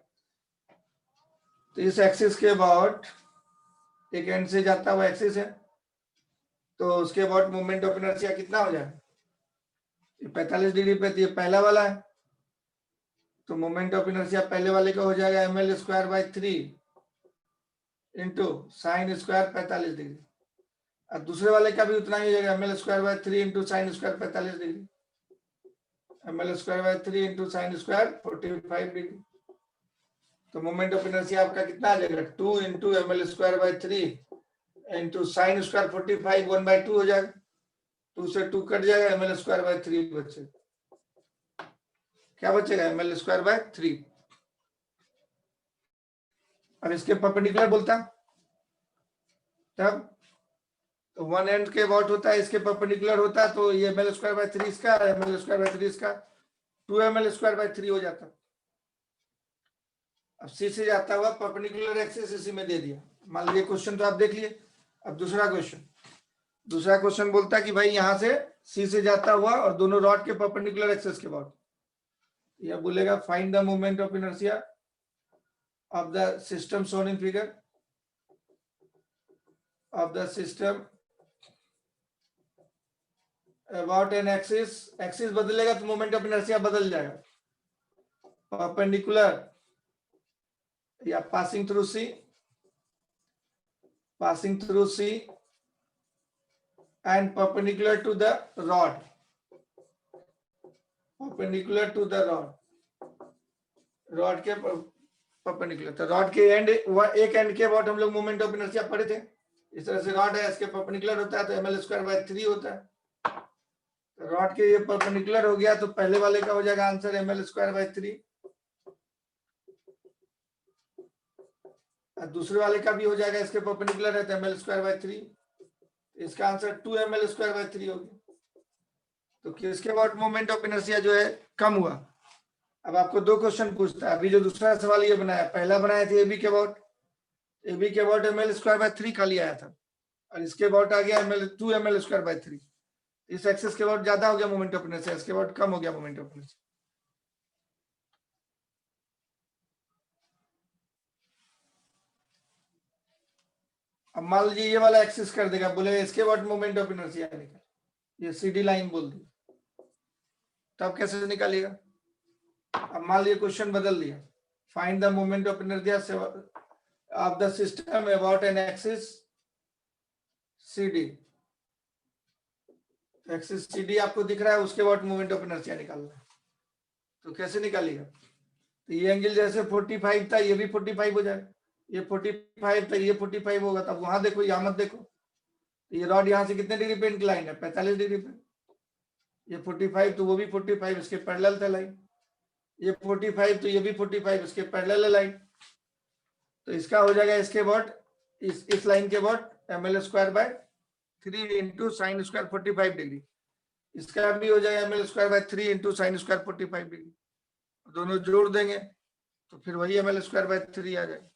तो इस एक्सिस के अबाउट एक एंड से जाता हुआ एक्सिस है, तो उसके अबाउट मोमेंट ऑफ इनर्शिया कितना हो जाएगा? 45 डिग्री पे, तो ये पहला वाला है, तो मोमेंट ऑफ इनर्शिया पहले वाले का हो जाएगा ml square by 3 into sine square 45 degree, और दूसरे वाले का भी उतना ही हो जाएगा ml square by 3 into sine square 45 degree, ml square by 3 into sine square 45 degree. तो मोमेंट ऑफ इनर्शिया आपका कितना आ जाएगा? 2 into ml square by 3 into sine square 45 1/2 हो जाएगा, 2 से 2 कट जाएगा, ml स्क्वायर बाई 3 बचेगा। क्या बचेगा? ml square by 3। अब इसके परपेंडिकुलर बोलता तब तो वन एंड के अबाउट होता है, इसके परपेंडिकुलर होता है, तो ये ml स्क्वायर बाय 3 इसका, ml स्क्वायर बाय 3 इसका, 2 ml स्क्वायर बाय 3 हो जाता। अब C से जाता हुआ परपेंडिकुलर एक्सिस इसी में दे दिया। मान लीजिए क्वेश्चन तो आप देख लिए। अब दूसरा क्वेश्चन बोलता है कि भाई यहां से C से जाता हुआ और दोनों रॉड के परपेंडिकुलर एक्सिस के अबाउट, यह बोलेगा find the moment of inertia of the system shown in figure, of the system about an axis, axis बदलेगा तो मोमेंट ऑफ इनर्शिया बदल जाएगा, परपेंडिकुलर या passing through C and perpendicular to the rod, rod के perpendicular. तो rod के and, एक and के अबाउट हम लोग मोमेंट ऑफ इनर्शिया पढ़े थे। इस तरह से रॉड है, इसके परपेंडिकुलर होता है तो ml स्क्वायर बाय 3 होता है। तो रॉड के ये परपेंडिकुलर हो गया, तो पहले वाले का हो जाएगा आंसर ml स्क्वायर बाय 3, और दूसरे वाले का भी हो जाएगा, इसके परपेंडिकुलर है तो ml स्क्वायर बाय 3, इसका आंसर 2 ml स्क्वायर बाय 3 होगा। तो किसके अबाउट मोमेंट ऑफ इनर्शिया जो है कम हुआ? अब आपको दो क्वेश्चन पूछता है। अभी जो दूसरा सवाल ये बनाया, पहला बनाया था AB के अबाउट ml स्क्वायर बाय 3 खाली आया था, और इसके अबाउट आ गया 2 ml स्क्वायर बाय 3। इस एक्सिस के अबाउट ज्यादा हो गया मोमेंट ऑफ इनर्शिया, इसके अबाउट कम हो गया मोमेंट ऑफ इनर्शिया। अब मान लीजिए ये वाला एक्सिस कर देगा, बोले इसके अबाउट मोमेंट ऑफ इनर्शिया निकाल, ये सीधी लाइन बोल दी, तब कैसे निकालिएगा? अब मान लीजिए क्वेश्चन बदल दिया, find the moment of inertia of the system about an axis CD। Axis CD आपको दिख रहा है, उसके बाद मोमेंट ऑफ इनर्शिया निकालना है, तो कैसे निकालिएगा? तो ये एंगल जैसे 45 था, ये भी 45 हो जाएगा, ये 45 था, ये 45 होगा, तब वहां देखो, यहां मत देखो। ये रॉड यहाँ से कितने डिग्री पे इंक्लाइन है? 45 डिग्री पे। ये 45 तो वो भी 45, इसके पैरेलल था लाइन। ये 45 तो ये भी 45, इसके पैरेलल है लाइन। तो इसका हो जाएगा इसके बाद इस लाइन के बाद ml²/3 into sine square 45 degree. इसका भी हो जाएगा ml²/3 into sine square 45 degree. दोनों जोड़ देंगे तो फिर वही ml²/3 आ जाएगा।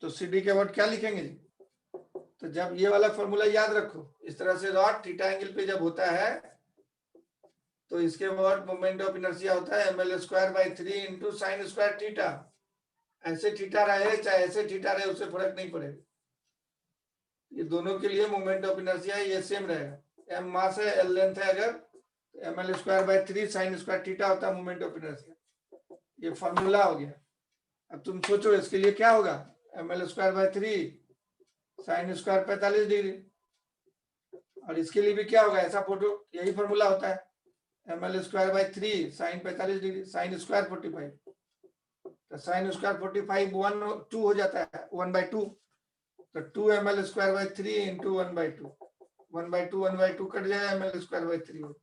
तो CD के बाद क्या लिखेंगे जी? तो जब ये वाला फॉर्मूला याद रखो, इस तरह से रॉड थीटा एंगल पे जब होता है तो इसके बाद मोमेंट ऑफ इनर्शिया होता है ml²/3 into sine square theta. ऐसे थीटा रहे चाहे ऐसे थीटा रहे, उससे फर्क नहीं पड़ेगा। ये दोनों के लिए मोमेंट ऑफ इनर्शिया ये सेम रहेगा। m मास है, l लेंथ है, अगर ml²/3 साइन स्क्वायर थीटा होता है मोमेंट ऑफ इनर्शिया। ये फॉर्मूला हो गया। अब तुम सोचो इसके लिए क्या होगा, ml²/3 साइन स्क्वायर 45 डिग्री, और इसके लिए भी क्या होगा, ऐसा फोटो, यही फॉर्मूला होता है ml²/3 sign 45 degree, sine square 45, तो साइन स्क्वायर 45 2 हो जाता है 1/2, तो 2 ml²/3 इंटू 1/2, 1/2 कट जाएगा, ml²/3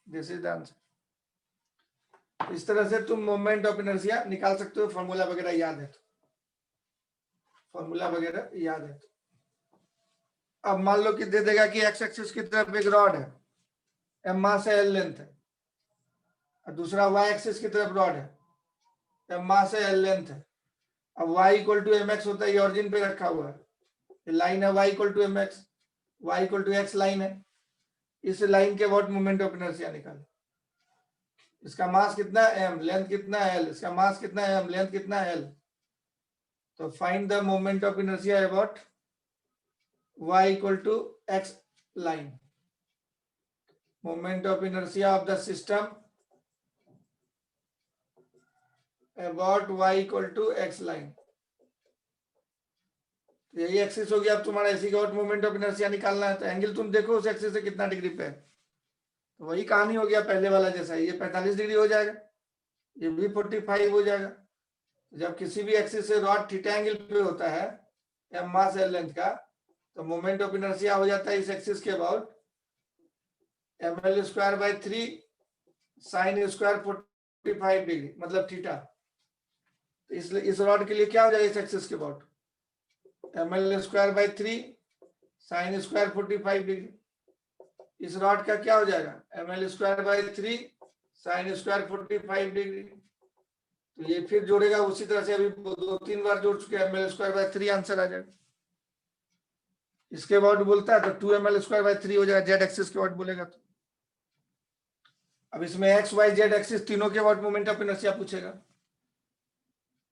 this is the answer. इस तरह से तुम मोमेंट ऑफ इनर्शिया निकाल सकते हो, फॉर्मूला वगैरह याद है तो, फॉर्मूला वगैरह याद है तो। अब मान लो कि दे देगा कि एक्स एक्सिस की तरफ एक रॉड है, m मास है, l लेंथ है, और दूसरा y एक्सिस की तरफ रॉड है, m मास है, l लेंथ है। अब y = mx होता है, ये ऑरिजिन पे रखा हुआ है, ये लाइन है, y = mx, y = x line है। इस लाइन के बाद मोमेंट ऑफ इनर्शिया निकाले। इसका मास कितना है, m, लेंथ कितना है, l, इसका मास कितना है, m, लेंथ कितना है, l। तो find the moment of inertia about y = x line. Moment of inertia of the system about y = x line. यही एक्सिस हो गया। अब तुम्हारा इसी का मोमेंट ऑफ इनर्शिया निकालना है, तो एंगल तुम देखो उस एक्सिस से कितना डिग्री पे है, तो वही कहानी हो गया पहले वाला जैसा, ये 45 डिग्री हो जाएगा, ये भी 45 हो जाएगा। जब किसी भी एक्सिस से रॉड थीटा एंगल पे होता है, m मास l लेंथ का, तो मोमेंट ऑफ इनर्शिया हो जाता है इस एक्सिस के about ml²/3 sine square 45 degree, मतलब थीटा। तो इसलिए इस रॉड के लिए क्या हो जाएगा इस एक्सिस के about ml²/3 sine square 45 degree. इस रॉड का क्या हो जाएगा ml²/3 साइन स्क्वायर 45 डिग्री। तो ये फिर जोड़ेगा उसी तरह से, अभी 2-3 बार जोड़ चुके, ml²/3 आंसर आ जाएगा। इसके बाद बोलता है तो 2 ml²/3 हो जाएगा, जेड एक्सिस के बाद बोलेगा तो। अब इसमें एक्स वाई जेड एक्सिस तीनों के बाद मोमेंट ऑफ इनर्शिया पूछेगा।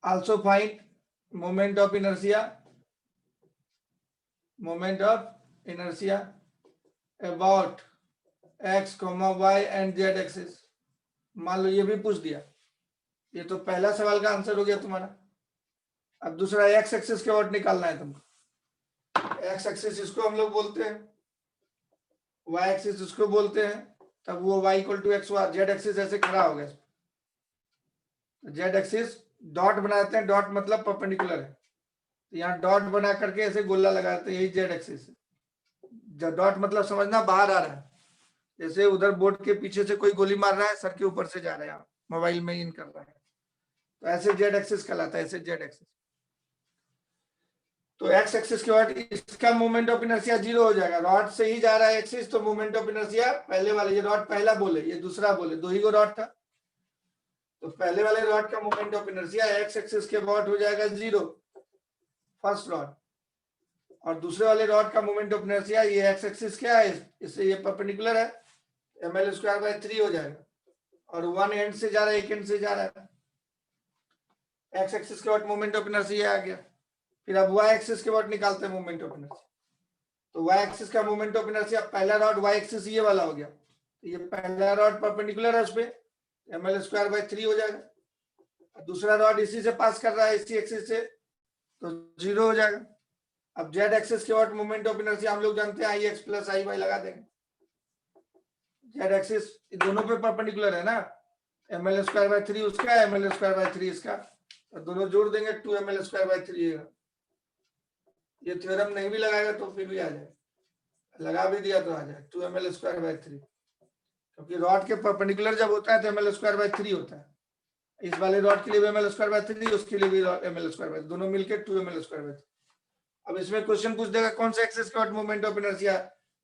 Also find moment of inertia about x, y and z axis. मान लो ये भी पूछ दिया, ये तो पहला सवाल का आंसर हो गया तुम्हारा। अब दूसरा x एक्सिस के बाद निकालना है तुमको। x एक्सिस इसको हम लोग बोलते हैं, y एक्सिस इसको बोलते हैं, तब वो y = x, z एक्सिस ऐसे खड़ा हो गया। z एक्सिस डॉट बनाते हैं, डॉट मतलब परपेंडिकुलर है, तो यहाँ डॉट बना करके ऐसे गोला लगाते हैं, यही z एक्सिस है। डॉट मतलब समझना बाहर आ रहा है, जैसे उधर बोर्ड के पीछे से कोई गोली मार रहा है, सर के ऊपर से जा रहा है, मोबाइल में इन कर रहा है, तो ऐसे जेड एक्सिस कहलाता है, ऐसे जेड एक्सिस। तो एक्स एक्सिस के बाद इसका मोमेंट ऑफ इनर्शिया 0 हो जाएगा। रॉड से ही जा रहा है एक्सिस, तो मोमेंट ऑफ इनर्शिया पहले वाले, ये रॉड पहला बोले, ये दूसरा बोले, दो ही को रॉड था, तो पहले वाले रॉड का moment of inertia x axis के बाद हो जाएगा 0, फर्स्ट रॉड। और दूसरे वाले रॉड का मोमेंट ऑफ इनर्शिया ये एक्स एक्सिस क्या है, इससे ये परपेंडिकुलर है, ml स्क्वायर बाय 3 हो जाएगा, और वन एंड से जा रहा है, एक एंड से जा रहा है, एक्स एक्सिस के बाद मोमेंट ऑफ इनर्शिया आ गया। फिर अब वाई एक्सिस के बाद निकालते हैं मोमेंट ऑफ इनर्शिया। तो वाई एक्सिस का मोमेंट ऑफ इनर्शिया, पहला रॉड वाई एक्सिस ये वाला हो गया, तो ये पहला रॉड परपेंडिकुलर है उस पे, ml स्क्वायर बाय 3 हो जाएगा। दूसरा रॉड इसी से पास कर रहा है, इसी एक्सिस से, तो 0 हो जाएगा। अब जेड एक्सिस के बाद मोमेंट ऑफ इनर्शिया हम लोग जानते हैं, आई एक्स प्लस आई वाई लगा देंगे। जेड एक्सिस दोनों पे परपेंडिकुलर है ना, ml स्क्वायर बाय 3 उसका है, ml स्क्वायर बाय 3 इसका, तो दोनों जोड़ देंगे, 2ml स्क्वायर बाय 3 है। ये थ्योरम नहीं भी लगाएगा तो फिर भी आ जाए, लगा भी दिया तो आ जाए 2ml स्क्वायर बाय 3, क्योंकि रॉड के परपेंडिकुलर जब होता है तो ml स्क्वायर बाय 3 होता है। इस वाले रॉड के लिए भी ml स्क्वायर बाय 3, उसके लिए भी ml स्क्वायर बाय 3, दोनों मिलकर 2ml स्क्वायर बाय 3। अब इसमें क्वेश्चन पूछ देगा कौन सा एक्सिस के बाद मोमेंट ऑफ इनर्शिया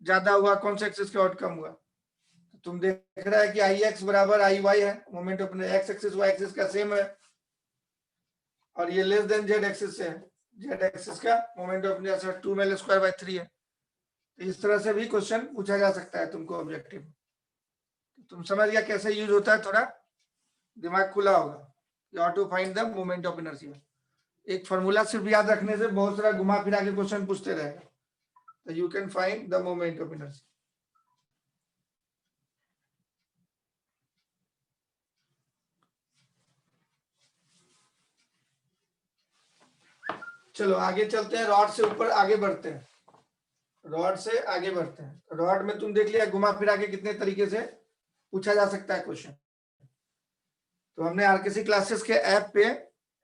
ज्यादा हुआ, कौन सा एक्सिस के बाद कम हुआ। तो तुम देख रहा है कि आई एक्स बराबर आई वाई है, moment of X axis Y axis का सेम है, और ये लेस देन जेड एक्सिस से है, जेड एक्सिस का moment of inertia 2ml square by 3 है। इस तरह से भी क्वेश्चन पूछा जा सकता है तुमको ऑब्जेक्टिव। तुम समझ गया कैसे यूज होता है, थोड़ा दिमाग खुला होगा। You have to find the moment of inertia. एक फॉर्मूला सिर्फ याद रखने से बहुत सारा घुमा फिरा के क्वेश्चन पूछते रहेगा, तो you can find the moment of inertia. चलो आगे चलते हैं, रॉड से ऊपर आगे बढ़ते हैं, रॉड से आगे बढ़ते हैं। रॉड में तुम देख लिया घुमा फिरा के कितने तरीके से पूछा जा सकता है क्वेश्चन। तो हमने आरकेसी क्लासेस के ऐप पे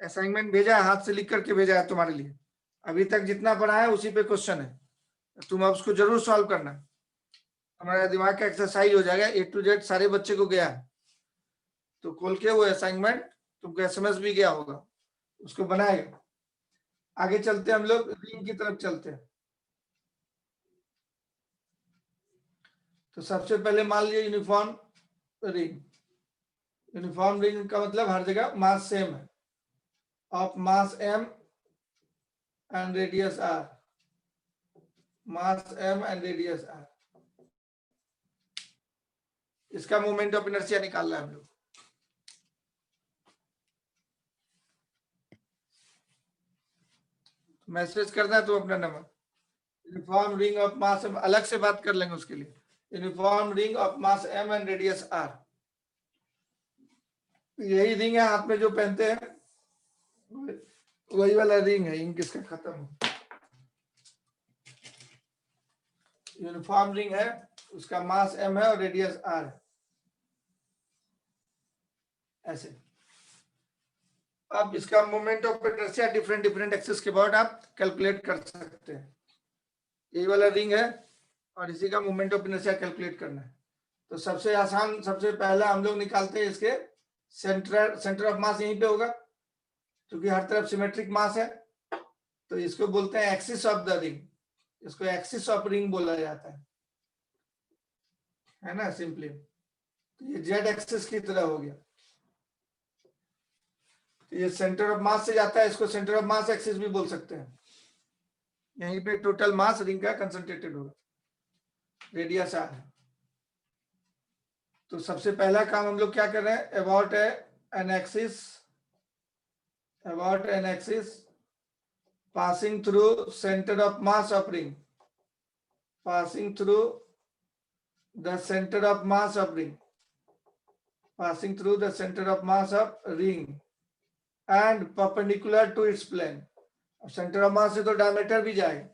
असाइनमेंट भेजा है, हाथ से लिख करके भेजा है तुम्हारे लिए। अभी तक जितना पढ़ा है उसी पे क्वेश्चन है, तुम अब उसको जरूर सॉल्व करना, हमारा दिमाग का एक्सरसाइज हो जाएगा। A to Z सारे बच्चे को गया है, तो खोल के वो असाइनमेंट तुमको SMS भी गया होगा, उसको बनाएगा। आगे चलते हैं, हम लोग रिंग की तरफ चलते हैं। तो सबसे पहले मान लीजिए यूनिफॉर्म रिंग। यूनिफॉर्म रिंग का मतलब हर जगह मास सेम है, of mass m and radius r, mass m and radius r। इसका मोमेंट ऑफ इनर्शिया निकालना है हम लोग। मैसेज करना है तो अपना number. Uniform ring of mass, अलग से बात कर लेंगे उसके लिए। Uniform ring of mass m and radius r, यही रिंग है हाथ में जो पहनते हैं, वही वाला रिंग है। इंक इसका खत्म हो। यूनिफॉर्म रिंग है, उसका मास m है और रेडियस r है, ऐसे। अब इसका moment of inertia different different axis के बाद आप कैलकुलेट कर सकते हैं। यही वाला रिंग है और इसी का मोमेंट ऑफ इनर्शिया कैलकुलेट करना है। तो सबसे आसान, सबसे पहला हम लोग निकालते हैं इसके सेंटर ऑफ मास यहीं पे होगा, क्योंकि हर तरफ सिमेट्रिक मास है, तो इसको बोलते हैं एक्सिस ऑफ द रिंग, इसको एक्सिस ऑफ रिंग बोला जाता है ना, सिंपली। तो ये जेड एक्सिस की तरह हो गया, तो ये सेंटर ऑफ मास से जाता है, इसको सेंटर ऑफ मास एक्सिस भी बोल सकते हैं। यहीं पे टोटल मास रिंग का कंसंट्रेटेड होगा, रेडियस r है। तो सबसे पहला काम हम लोग क्या कर रहे हैं, about an axis passing through center of mass of ring, passing through the center of mass of ring, passing through the center of mass of ring and perpendicular to its plane। अब centre of mass से तो diameter भी जाएगा,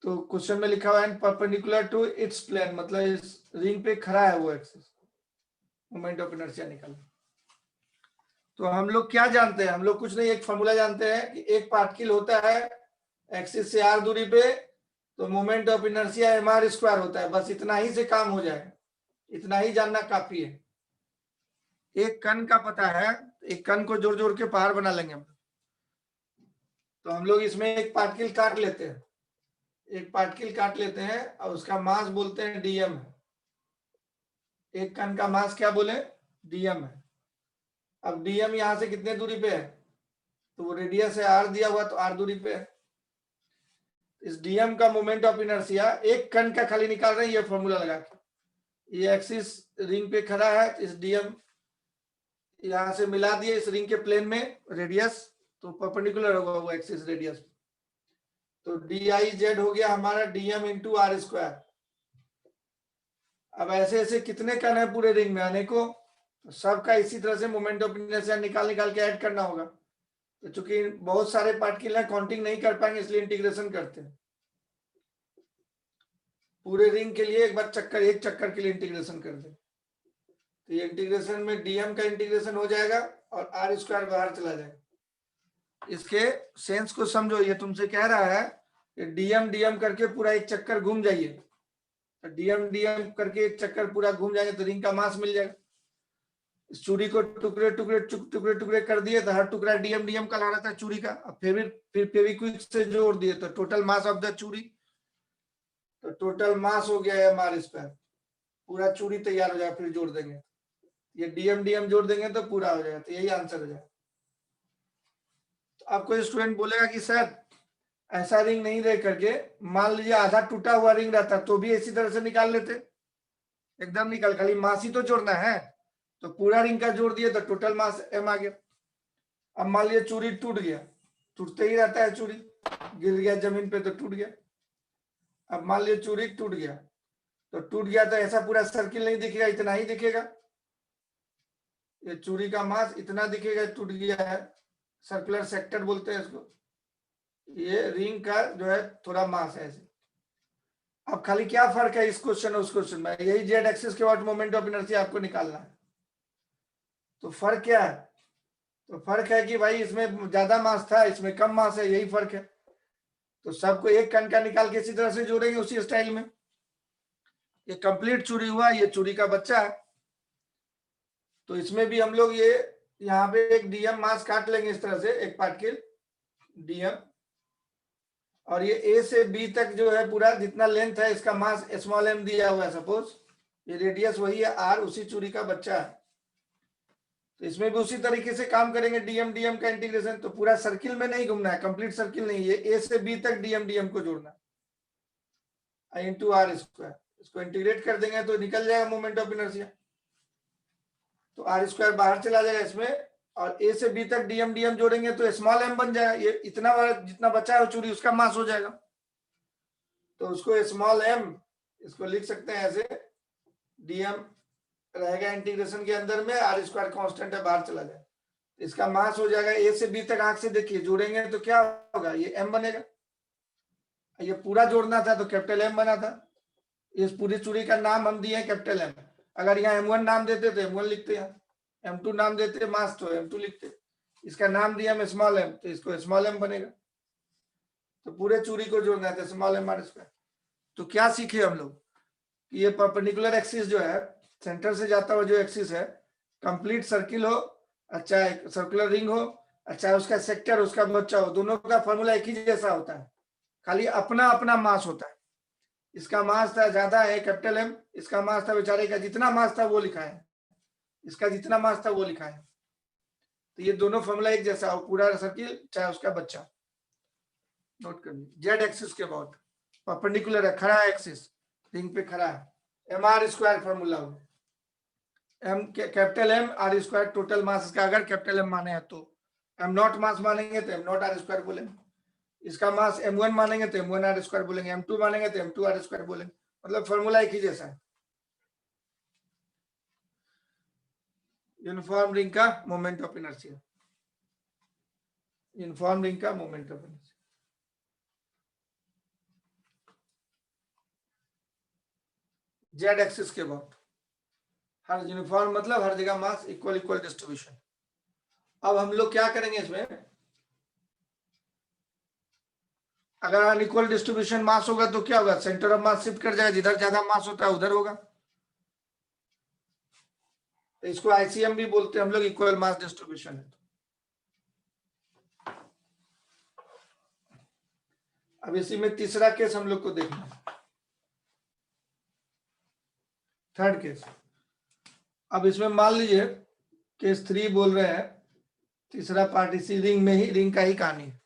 तो question में लिखा हुआ है परपेंडिकुलर टू इट्स प्लेन, मतलब इस रिंग पे खड़ा है वो एक्सिस। मोमेंट ऑफ इनर्शिया निकालना। तो हम लोग क्या जानते हैं, हम लोग कुछ नहीं, एक फॉर्मूला जानते हैं कि एक पार्टिकल होता है एक्सिस से r दूरी पे, तो moment of inertia mr square होता है। बस इतना ही से काम हो जाएगा, इतना ही जानना काफी है। एक कण का पता है, एक कण को जोड़ जोड़ के पहाड़ बना लेंगे हम। तो हम लोग इसमें एक पार्टिकल काट लेते हैं, एक पार्टिकल काट लेते हैं और उसका मास बोलते हैं dm है। एक कण का मास क्या बोले, dm है। अब dm यहां से कितने दूरी पे है, तो वो रेडियस है r दिया हुआ, तो r दूरी पे है। इस डीएम का मोमेंट ऑफ इनर्शिया एक कण का खाली निकाल रहे हैं, ये फॉर्मूला लगा के। ये एक्सिस रिंग पे खड़ा है, इस डीएम यहां से मिला दिए इस रिंग के प्लेन में रेडियस, तो परपेंडिकुलर होगा वो एक्सिस रेडियस। तो डी आई जेड हो गया हमारा डीएम इंटू आर स्क्वायर। अब ऐसे ऐसे कितने कण है पूरे रिंग में, अनेकों, तो सबका इसी तरह से मोमेंट ऑफ इनर्शिया निकाल के ऐड करना होगा। तो चूंकि बहुत सारे पार्टिकल है, काउंटिंग नहीं कर पाएंगे, इसलिए इंटीग्रेशन करते हैं। पूरे रिंग के लिए एक बार चक्कर, एक चक्कर के लिए इंटीग्रेशन कर दे। तो ये इंटीग्रेशन में डीएम का इंटीग्रेशन हो जाएगा और आर स्क्वायर बाहर चला जाएगा। इसके सेंस को समझो, ये तुमसे कह रहा है कि डीएम डीएम करके पूरा एक चक्कर घूम जाइए। तो डीएम डीएम करके एक चक्कर पूरा घूम जाएंगे तो रिंग का मास मिल जाएगा। इस चूड़ी को टुकड़े टुकड़े टुकड़े टुकड़े कर दिए तो हर टुकड़ा डीएम डीएम का ला रहा था चूड़ी का। अब फिर फेविक्विक से जोड़ दिए तो टोटल मास ऑफ द चूड़ी, तो टोटल मास हो गया एम आर स्क्वायर। पूरा चूड़ी तैयार हो जाएगा, फिर जोड़ देंगे, ये डीएम डीएम जोड़ देंगे तो पूरा हो जाएगा। तो यही आंसर हो जाएगा। तो अब कोई स्टूडेंट बोलेगा कि सर ऐसा रिंग नहीं रह करके मान लीजिए आधा टूटा हुआ रिंग रहता तो भी इसी तरह से निकाल लेते। एकदम निकाल, खाली मास ही तो जोड़ना है। तो पूरा रिंग का जोड़ दिए तो टोटल मास एम आ गया। अब मान लीजिए चूड़ी टूट गया, टूटते ही रहता है चूड़ी, गिर गया जमीन पे तो टूट गया। अब मान लीजिए चूड़ी टूट गया, तो टूट गया तो ऐसा पूरा सर्किल नहीं दिखेगा, इतना ही दिखेगा। ये चूड़ी का मास इतना दिखेगा, टूट गया है, सर्कुलर सेक्टर बोलते हैं इसको। ये रिंग का जो है थोड़ा मास है ऐसे। अब खाली क्या फर्क है इस क्वेश्चन और उस क्वेश्चन में, यही जेड एक्सिस के बाद मोमेंट ऑफ इनर्शिया आपको निकालना है। तो फर्क क्या है? तो फर्क है कि भाई इसमें ज्यादा मास था, इसमें कम मास है, यही फर्क है। तो सबको एक कण का निकाल के इसी तरह से जोड़ेंगे उसी स्टाइल में। ये कंप्लीट चूड़ी हुआ, ये चूड़ी का बच्चा है। तो इसमें भी हम लोग ये यहाँ पे एक डीएम मास काट लेंगे इस तरह से, एक पार्टिकल डीएम, और ये ए से बी तक जो है पूरा जितना लेंथ है इसका मास स्मॉल एम दिया हुआ है। सपोज ये रेडियस वही है आर, उसी चूड़ी का बच्चा है। तो इसमें भी उसी तरीके से काम करेंगे, डीएम डीएम का इंटीग्रेशन। तो पूरा सर्किल में नहीं घूमना है, कंप्लीट सर्किल नहीं, ये ए से बी तक डीएम डीएम को जोड़ना है इंटू आर स्क्वायर। इसको इंटीग्रेट कर देंगे तो निकल जाएगा मोमेंट ऑफ इनर्शिया। तो आर स्क्वायर बाहर चला जाएगा इसमें, और ए से बी तक डीएम डीएम जोड़ेंगे तो स्मॉल एम बन जाएगा। ये इतना बड़ा जितना बचा है चूड़ी उसका मास हो जाएगा। तो उसको स्मॉल एम, इसको लिख सकते हैं ऐसे, डीएम रहेगा इंटीग्रेशन के अंदर में, आर स्क्वायर कांस्टेंट है, बाहर चला जाए, इसका मास हो जाएगा। ए से बी तक आंख से देखिए, जोड़ेंगे तो क्या होगा, ये एम बनेगा। ये पूरा जोड़ना था तो कैपिटल एम बना था। इस पूरी चूड़ी का नाम हम दिए कैपिटल एम। अगर यहाँ M1 नाम देते तो M1 लिखते हैं, M2 नाम देते मास तो M2 लिखते। इसका नाम दिया हम स्मॉल एम, तो इसको स्मॉल एम बनेगा। तो पूरे चूड़ी को जोड़ना है, स्मॉल एम आर स्क्वायर। तो क्या सीखे हम लोग, ये परपेंडिकुलर एक्सिस जो है, सेंटर से जाता हुआ जो एक्सिस है, कंप्लीट सर्किल हो, अच्छा सर्कुलर रिंग हो, अच्छा उसका सेक्टर उसका बच्चा हो, दोनों का फॉर्मूला एक ही जैसा होता है, खाली अपना अपना मास होता है। इसका मास था ज्यादा है कैपिटल एम, इसका मास था बेचारे का जितना मास था वो लिखा है, इसका जितना मास था वो लिखा है। तो ये दोनों फॉर्मूला एक जैसा हो, पूरा सर्किल चाहे उसका बच्चा। नोट कर लीजिए, जेड एक्सिस के अबाउट परपेंडिकुलर है, खड़ा है एक्सिस, रिंग पे खड़ा है, एम आर स्क्वायर फॉर्मूला हो, M capital M R square total mass का। अगर कैपिटल एम माने हैं तो एम नॉट मास मानेंगे तो एम नॉट आर स्क्वायर बोलेंगे, इसका मास M1 मानेंगे तो M1 आर स्क्वायर बोलेंगे, M2 मानेंगे तो M2 आर स्क्वायर बोलेंगे। मतलब फॉर्मूला एक ही जैसा है। यूनिफॉर्म रिंग का moment of inertia, uniform ring का moment of inertia. Z axis के अबाउट, हर यूनिफॉर्म मतलब हर जगह मास इक्वल इक्वल डिस्ट्रीब्यूशन। अब हम लोग क्या करेंगे इसमें, अगर अनइक्वल डिस्ट्रीब्यूशन मास होगा तो क्या होगा, सेंटर ऑफ मास शिफ्ट कर जाएगा, जिधर ज्यादा मास होता है उधर होगा। तो इसको आईसीएम भी बोलते हैं हम लोग, इक्वल मास डिस्ट्रीब्यूशन है। अब इसी में तीसरा केस हम लोग को देखना है, थर्ड केस। अब इसमें मान लीजिए केस 3 बोल रहे हैं, तीसरा पार्ट इसी रिंग में ही, रिंग का ही कहानी है।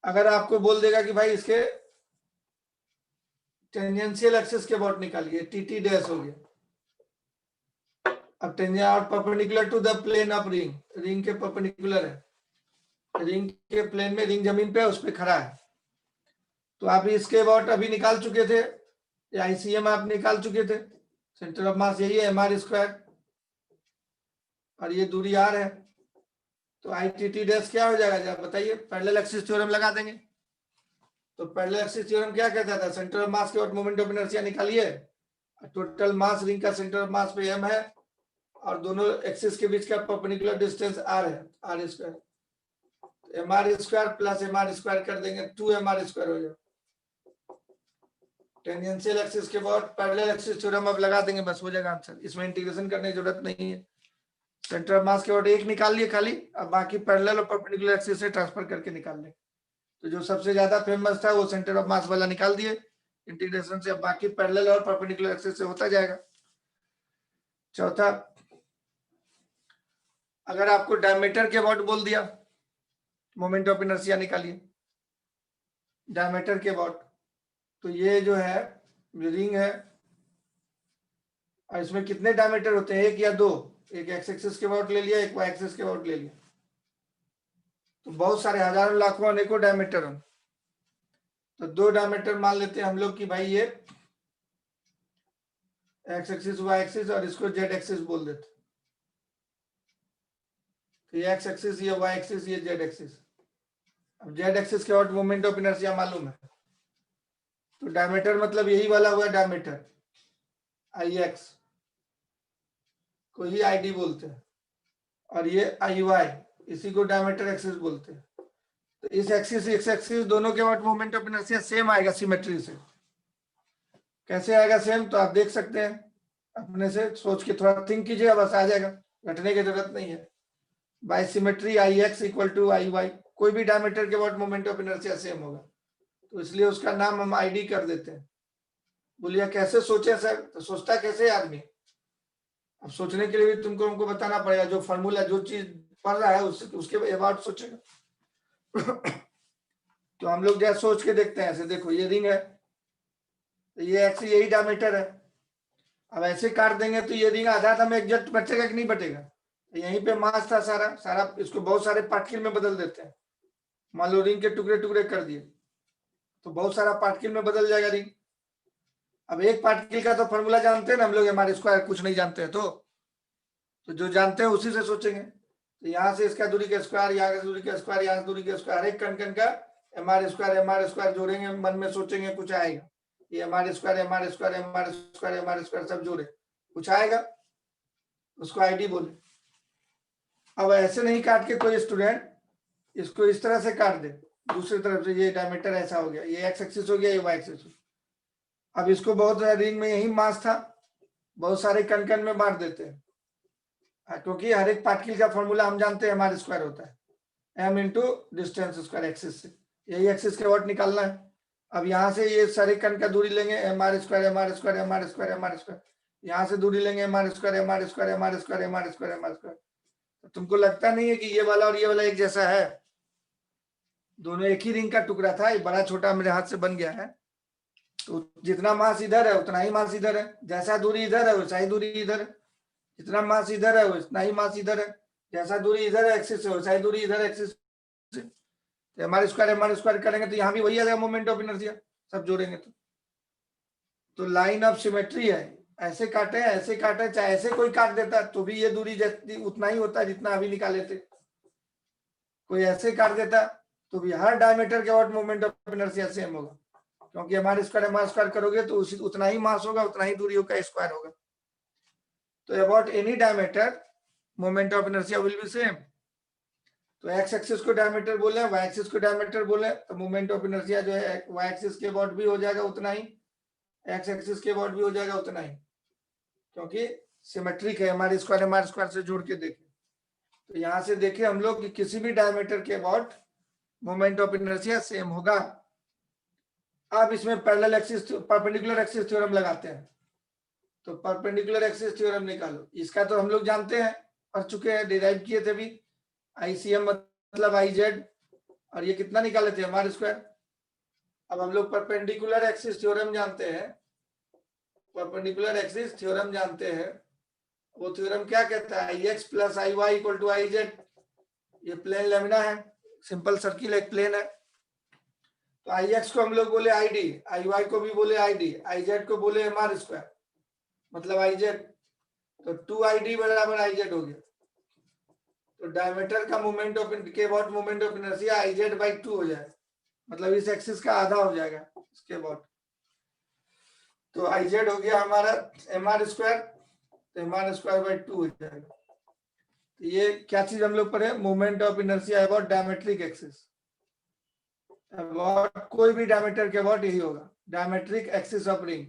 अगर आपको बोल देगा कि भाई इसके टेंजेंशियल एक्सिस के अबाउट निकालिए, टीटी डैश हो गया। अब टेंजेंट और perpendicular to the plane of ring, ring के परपेंडिकुलर है, रिंग के प्लेन में, रिंग जमीन पे उस पे खड़ा है। तो आप इसके अबाउट अभी निकाल चुके थे, आईसीएम आप निकाल चुके थे। सेंटर ऑफ मास यही है एमआर स्क्वायर, और ये दूरी आर है। तो आई टी टी डैश क्या हो जाएगा, जब बताइए, पैरेलल एक्सिस थ्योरम लगा देंगे। तो पैरेलल एक्सिस थ्योरम क्या कहता था, सेंटर ऑफ मास के बाद मोमेंट ऑफ इनर्शिया निकालिए, टोटल मास रिंग का सेंटर ऑफ मास पे एम है, और दोनों एक्सिस के बीच का परपेंडिकुलर डिस्टेंस आर है, R square. M R square plus M R square कर देंगे, 2mr स्क्वायर हो जाएगा। टेंजेंशियल एक्सिस के बाद पैरेलल एक्सिस थ्योरम अब लगा देंगे, बस हो जाएगा आंसर। इसमें इंटीग्रेशन करने की जरूरत नहीं है। सेंटर ऑफ मास के बाद एक निकाल लिए खाली, अब बाकी पैरेलल और परपेंडिकुलर एक्सिस से ट्रांसफर करके निकाल लें। तो जो सबसे ज्यादा फेमस था वो सेंटर ऑफ मास वाला निकाल दिए इंटीग्रेशन से, अब बाकी पैरेलल और परपेंडिकुलर एक्सिस से होता जाएगा। चौथा, अगर आपको डायमीटर के अबाउट बोल दिया, मोमेंट ऑफ इनर्शिया निकालिए डायमीटर के अबाउट। तो ये जो है रिंग है, और इसमें कितने डायमीटर होते हैं, एक या दो? एक एक्स एक्सिस के अबाउट ले लिया, एक वाई एक्सिस के अबाउट ले लिया, तो बहुत सारे हजारों लाखों अनेकों डायमीटर हों। तो दो डायमीटर मान लेते हैं हम लोग कि भाई ये एक्स एक्सिस वाई एक्सिस, और इसको जेड एक्सिस बोल देते। तो ये एक्स एक्सिस, ये वाई एक्सिस, ये जेड एक्सिस। अब जेड एक्सिस के अबाउट मोमेंट ऑफ इनर्शिया मालूम है, तो डायमीटर मतलब यही वाला हुआ डायमीटर, आई एक्स को ही आई डी बोलते हैं, और ये आई वाई, इसी को डायमीटर एक्सिस बोलते हैं। तो इस एक्सिस एक्स एक्सिस दोनों के बाद मोमेंट ऑफ इनर्शिया सेम आएगा सिमेट्री से। कैसे आएगा सेम, तो आप देख सकते हैं, अपने से सोच के थोड़ा थिंक कीजिएगा, बस आ जाएगा, घटने की जरूरत नहीं है। By symmetry I X equal to I Y, कोई भी डायमीटर के बाद मोमेंट ऑफ इनर्शिया सेम होगा, तो इसलिए उसका नाम हम आई डी कर देते हैं। बोलिए कैसे सोचे सर, तो सोचता कैसे आदमी, अब सोचने के लिए भी तुमको हमको बताना पड़ेगा, जो फॉर्मूला जो चीज पढ़ रहा है उसके अबाउट सोचेगा। तो हम लोग जैसे सोच के देखते हैं, ऐसे देखो ये रिंग है, तो ये एक्स यही डायमीटर है। अब ऐसे काट देंगे तो ये रिंग आधा था में एग्जैक्ट बचेगा कि नहीं बचेगा? यहीं पे मास था सारा सारा, इसको बहुत सारे पार्टिकल में बदल देते हैं। मान लो रिंग के टुकड़े टुकड़े कर दिए, तो बहुत सारा पार्टिकल में बदल जाएगा रिंग। अब एक पार्टिकल का तो फॉर्मूला जानते हैं ना हम लोग, हमारे स्क्वायर, कुछ नहीं जानते हैं तो जो जानते हैं उसी से सोचेंगे। तो यहाँ से इसका दूरी का स्क्वायर, यहाँ का दूरी का स्क्वायर, यहाँ दूरी का स्क्वायर, एक कण कण का एमआर स्क्वायर जोड़ेंगे, मन में सोचेंगे कुछ आएगा, ये एमआर स्क्वायर सब जोड़े कुछ आएगा, उसको आईडी बोले। अब ऐसे नहीं काट के कोई स्टूडेंट इसको इस तरह से काट दे, दूसरी तरफ से ये डायमीटर ऐसा हो गया, ये एक्स एक्सिस हो गया, ये वाई एक्सिस। अब इसको बहुत रिंग में यही मास था, बहुत सारे कण कण में बांट देते हैं, क्योंकि हर एक पार्टिकल का फॉर्मूला हम जानते हैं, एमआर स्क्वायर होता है M into distance square axis से, यही एक्सिस के वॉट निकालना है। अब यहाँ से ये सारे कण का दूरी लेंगे, MR square MR square MR square MR square, यहाँ से दूरी लेंगे MR square MR square MR square MR square MR square. तो तुमको लगता नहीं है कि ये वाला और ये वाला एक जैसा है? दोनों एक ही रिंग का टुकड़ा था, ये बड़ा छोटा मेरे हाथ से बन गया है, तो जितना मास इधर है उतना ही मास इधर है, जैसा दूरी इधर है वैसा ही दूरी इधर है, जितना मास इधर है उतना ही मास इधर है, जैसा दूरी इधर है एक्सिस से वैसा ही दूरी इधर एक्सिस से। तो एमआर स्क्वायर करेंगे तो यहाँ भी वही आ जाएगा मोमेंट ऑफ इनर्शिया, सब जोड़ेंगे तो लाइन ऑफ सिमेट्री है। ऐसे काटे चाहे ऐसे कोई काट देता तो भी ये दूरी उतना ही होता है जितना अभी निकाले थे, कोई ऐसे काट देता तो भी हर डायमीटर के बाद मोमेंट ऑफ इनर्शिया सेम होगा, क्योंकि एमआर स्क्वायर करोगे तो उतना ही मास होगा, उतना ही दूरी का स्क्वायर होगा। तो about any diameter moment of inertia will be same. तो एक्स एक्सिस को डायमीटर बोले, वाई एक्सिस को डायमीटर बोले, तो मोमेंट ऑफ इनर्शिया जो है वाई एक्सिस के अबाउट भी हो जाएगा उतना ही, एक्स एक्सिस के अबाउट भी हो जाएगा उतना ही, क्योंकि सिमेट्रिक है, हमारे स्क्वायर से जोड़ के देखें। तो यहाँ से देखें हम लोग कि किसी भी डायमीटर के about moment of inertia same होगा। अब इसमें parallel axis perpendicular axis theorem लगाते हैं, तो परपेंडिकुलर एक्सिस थ्योरम निकालो। इसका तो हम लोग जानते हैं, पढ़ चुके हैं, डिराइव किए थे भी। आईसीएम मतलब आई जेड, और ये कितना निकाले थे एम आर स्क्वायर। अब हम लोग परपेंडिकुलर एक्सिस थ्योरम जानते हैं, परपेंडिकुलर एक्सिस थ्योरम जानते हैं। वो थ्योरम क्या कहता है, I x plus I y equal to I z. ये प्लेन लेमिना है, सिंपल सर्किल एक प्लेन है। तो आई एक्स को हम लोग बोले आई डी, आई वाई को भी बोले आई डी, आई जेड को बोले एम आर स्क्वायर मतलब आई जेड। तो 2ID बराबर आई जेड हो गया। तो डायमीटर का मोमेंट ऑफ के about moment of inertia I Z by 2 हो जाएगा, मतलब इस एक्सिस का आधा हो जाएगा इसके अबाउट। तो आई जेड हो गया हमारा एम आर स्क्वायर, तो एम आर स्क्वायर बाई 2 हो जाएगा। तो ये क्या चीज हम लोग पढ़े, moment of inertia about diametric axis, about कोई भी डायमीटर के अबाउट यही होगा, diametric axis of ring,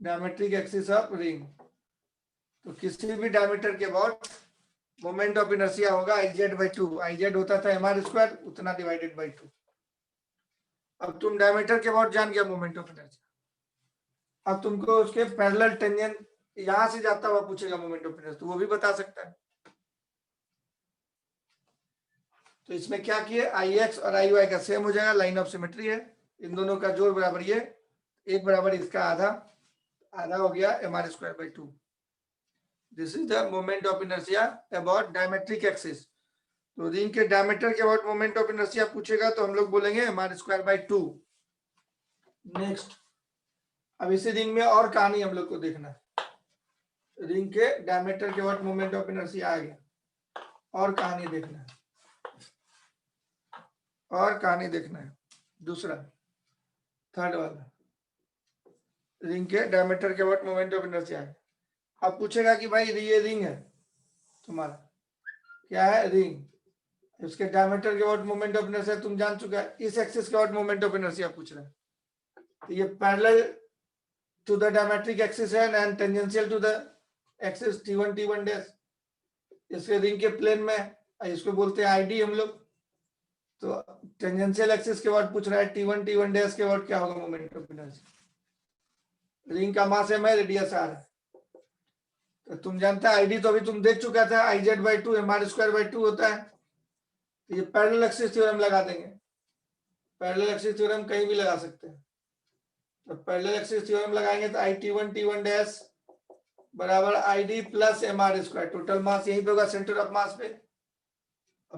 diametric axis of ring. तो किसी भी डायमीटर के अबाउट मोमेंट ऑफ इनर्शिया होगा आई जेड बाई 2, आई जेड होता था एम आर स्क्वायर उतना डिवाइडेड बाई 2। अब तुम डायमीटर के अबाउट जान गया मोमेंट ऑफ इनर्शिया। अब तुमको उसके पैरेलल टेंजेंट यहां से जाता हुआ पूछेगा मोमेंट ऑफ इनर्शिया, तो वो भी बता सकता है। तो इसमें क्या किए, आई एक्स और आई वाई का सेम हो जाएगा, लाइन ऑफ सिमेट्री है, इन दोनों का जोड़ बराबर ये, एक बराबर इसका आधा, आधा हो गया M R square by 2। This is the moment of inertia about diametric axis. तो रिंग के डायमीटर के अबाउट मोमेंट ऑफ इनर्शिया पूछेगा तो हम लोग बोलेंगे M R square by 2। Next, अब इसी रिंग में और कहानी हम लोग को देखना है। रिंग के डायमीटर के अबाउट मोमेंट ऑफ इनर्शिया आ गया, और कहानी देखना है, और कहानी देखना है। दूसरा थर्ड वाला, रिंग के डायमीटर के अबाउट मोमेंट ऑफ इनर्शिया है। अब पूछेगा कि भाई ये रिंग है तुम्हारा, क्या है रिंग, इसके डायमीटर के अबाउट मोमेंट ऑफ इनर्शिया तुम जान चुका है, इस एक्सिस के अबाउट मोमेंट ऑफ इनर्शिया पूछ रहा है। तो ये parallel to the diametric axis है and tangential to the axis T1 T1 dash, इसके रिंग के प्लेन में, इसको बोलते हैं आईडी हम लोग। तो टेंजेंशियल एक्सिस के अबाउट पूछ रहा है T1 T1 डैश के अबाउट क्या होगा मोमेंट ऑफ इनर्शिया। रिंग का मास m है, रेडियस r है। तो तुम जानते हैं आईडी तो अभी तुम देख चुका था, I Z by 2 M R square by 2 होता है। तो ये पैरेलल एक्सिस थ्योरम लगा देंगे, पैरेलल एक्सिस थ्योरम कहीं भी लगा सकते हैं। तो पैरेलल एक्सिस थ्योरम लगाएंगे तो आई T1 डैश बराबर I D plus M R square, total mass यहीं पे होगा सेंटर ऑफ मास पे,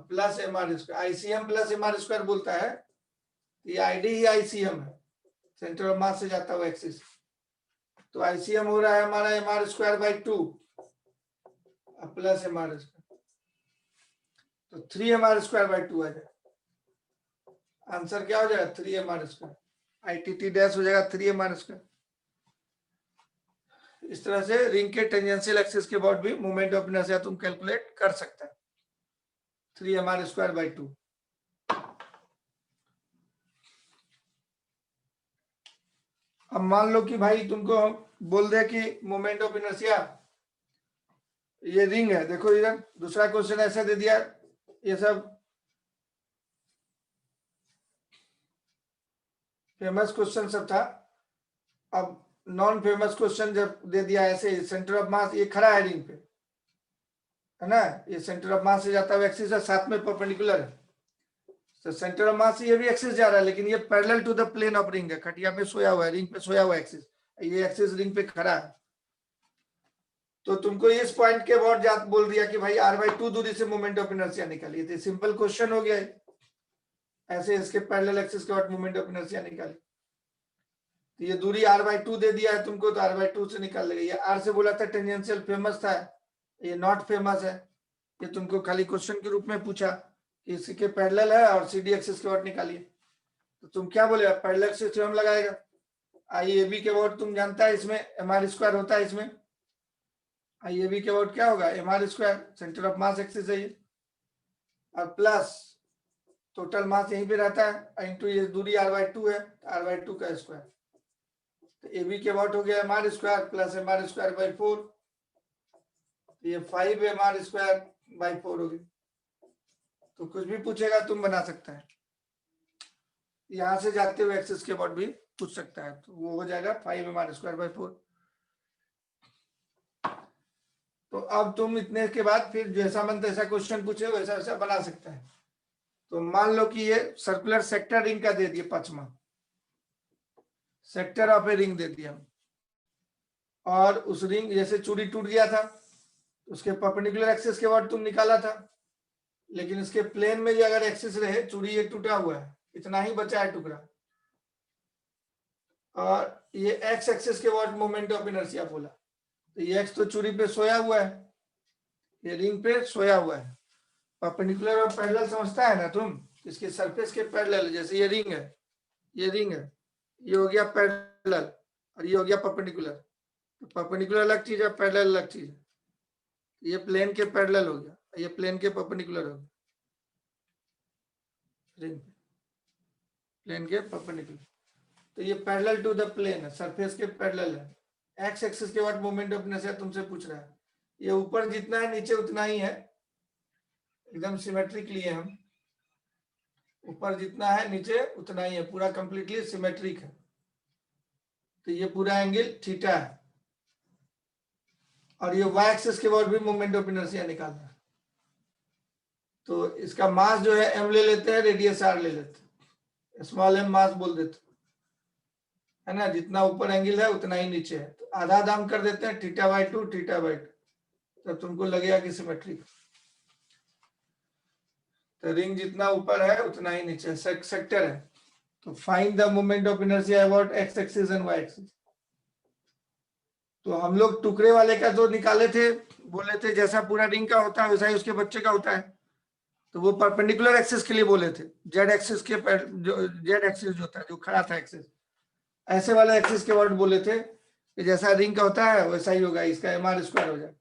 plus M R square, ICM plus M R square बोलता है, ये आईडी ही आईसीएम है, सेंटर ऑफ मास से जाता हुआ एक्सिस। तो आईसीएम हो रहा है हमारा M R square by 2 plus M R square, तो 3 एम आर स्क्वायर बाई 2 आ जाएगा। आंसर क्या हो जाएगा 3 M R square, I T dash हो जाएगा 3 एम आर स्क्वायर। इस तरह से रिंग के टेंजेंशियल एक्सिस के अबाउट भी मोमेंट ऑफ इनर्शिया तुम कैलकुलेट कर सकते हैं, 3 एम आर स्क्वायर बाई 2। अब मान लो कि भाई तुमको बोल दे कि मोमेंट ऑफ इनर्शिया, ये रिंग है, देखो इधर दूसरा क्वेश्चन ऐसे दे दिया, ये सब फेमस क्वेश्चन सब था। अब नॉन फेमस क्वेश्चन जब दे दिया ऐसे, सेंटर ऑफ मास ये खड़ा है रिंग पे, है ना, ये सेंटर ऑफ मास से जाता हुआ एक्सिस है, साथ में परपेंडिकुलर है। तो सेंटर ऑफ मास ये भी एक्सिस जा रहा है, लेकिन ये parallel to the plane of ring है, खटिया पे सोया हुआ है, रिंग पे सोया हुआ एक्सिस, ये एक्सिस रिंग पे खड़ा है। तो तुमको इस पॉइंट के अबाउट जात बोल दिया कि भाई r/2 दूरी से मोमेंट ऑफ इनर्शिया निकालिए, तो सिंपल क्वेश्चन हो गया है। ऐसे इसके पैरेलल एक्सिस के अबाउट मोमेंट ऑफ इनर्शिया निकालिए, तो ये दूरी r/2 दे दिया है तुमको, तो r/2 से निकाल लेगा। ये r से बोला था टेंजेंशियल फेमस था, ये नॉट फेमस है, ये तुमको खाली क्वेश्चन के रूप में पूछा कि इसके पैरेलल है और CD एक्सिस के अबाउट निकालिए। तो तुम क्या बोलेगा, पैरेलल एक्सिस थ्योरम लगाएगा। IAB के अबाउट तुम जानता है, इसमें mr स्क्वायर होता है, इसमें IAB के अबाउट क्या होगा mr square, centre of mass axis है ये, और प्लस टोटल मास यहीं पे रहता है, इंटू ये दूरी r/2 है, r/2 का स्क्वायर। तो AB के अबाउट हो गया mr square plus mr square by 4, ये 5 mr स्क्वायर बाई 4 हो गई। तो कुछ भी पूछेगा तुम बना सकता है, यहां से जाते हुए एक्सिस के अबाउट भी पूछ सकता है, तो वो हो जाएगा 5 mr स्क्वायर बाई 4। तो अब तुम इतने के बाद फिर जैसा मन तैसा क्वेश्चन पूछे वैसा वैसा बना सकता है। तो मान लो कि ये सर्कुलर सेक्टर रिंग का दे दिए, 5वां सेक्टर ऑफ ए रिंग दे दिया, और उस रिंग जैसे चूड़ी टूट गया था, उसके परपेंडिकुलर एक्सिस के बाद तुम निकाला था, लेकिन इसके प्लेन में जो अगर एक्सिस रहे, चूड़ी ये टूटा हुआ है, इतना ही बचा है टुकड़ा, और ये एक्स एक्सिस के बाद मोमेंट ऑफ इनर्शिया बोला, तो ये एक्स तो चूड़ी पे सोया हुआ है, ये रिंग पे सोया हुआ है, परपेंडिकुलर और पैरेलल समझता है ना तुम, इसके सरफेस के पैरेलल, जैसे ये रिंग है, ये रिंग है, ये हो गया पैरेलल और ये हो गया परपेंडिकुलर, तो परपेंडिकुलर अलग चीज है, पैरेलल अलग चीज है, ये प्लेन के पैरेलल हो गया, ये प्लेन के परपेंडिकुलर हो गया, रिंग प्लेन के परपेंडिकुलर, तो ये पैरेलल टू द प्लेन है, सरफेस के पैरेलल है, एक्स एक्सिस के बाद मोमेंट ऑफ इनर्शिया तुमसे पूछ रहा है, ये ऊपर जितना है नीचे उतना ही है, एकदम सिमेट्रिक लिए हम, ऊपर जितना है नीचे उतना ही है, पूरा कंप्लीटली सिमेट्रिक है, तो ये पूरा एंगल थीटा है, और ये वाई एक्सिस के बाद भी मोमेंट ऑफ इनर्शिया निकालना है, तो इसका मास जो है m ले लेते हैं, रेडियस r ले लेते हैं, स्मॉल m मास बोल देते है ना, जितना ऊपर एंगल है उतना ही नीचे है, तो आधा दाम कर देते हैं, θ/2 θ/2, तो तुमको लगेगा कि सिमेट्रिक, तो रिंग जितना ऊपर है उतना ही नीचे सेक्टर है, तो find the moment of inertia about X axis and Y axis. तो हम लोग टुकड़े वाले का जो निकाले थे, बोले थे जैसा पूरा रिंग का होता है वैसा ही उसके बच्चे का होता है, तो वो परपेंडिकुलर एक्सिस के लिए बोले थे, जेड एक्सिस के जो जेड एक्सिस जो था, जो खड़ा था एक्सिस, ऐसे वाले एक्सिस के वर्ड बोले थे कि जैसा रिंग का होता है वैसा ही होगा, इसका mr² हो जाए।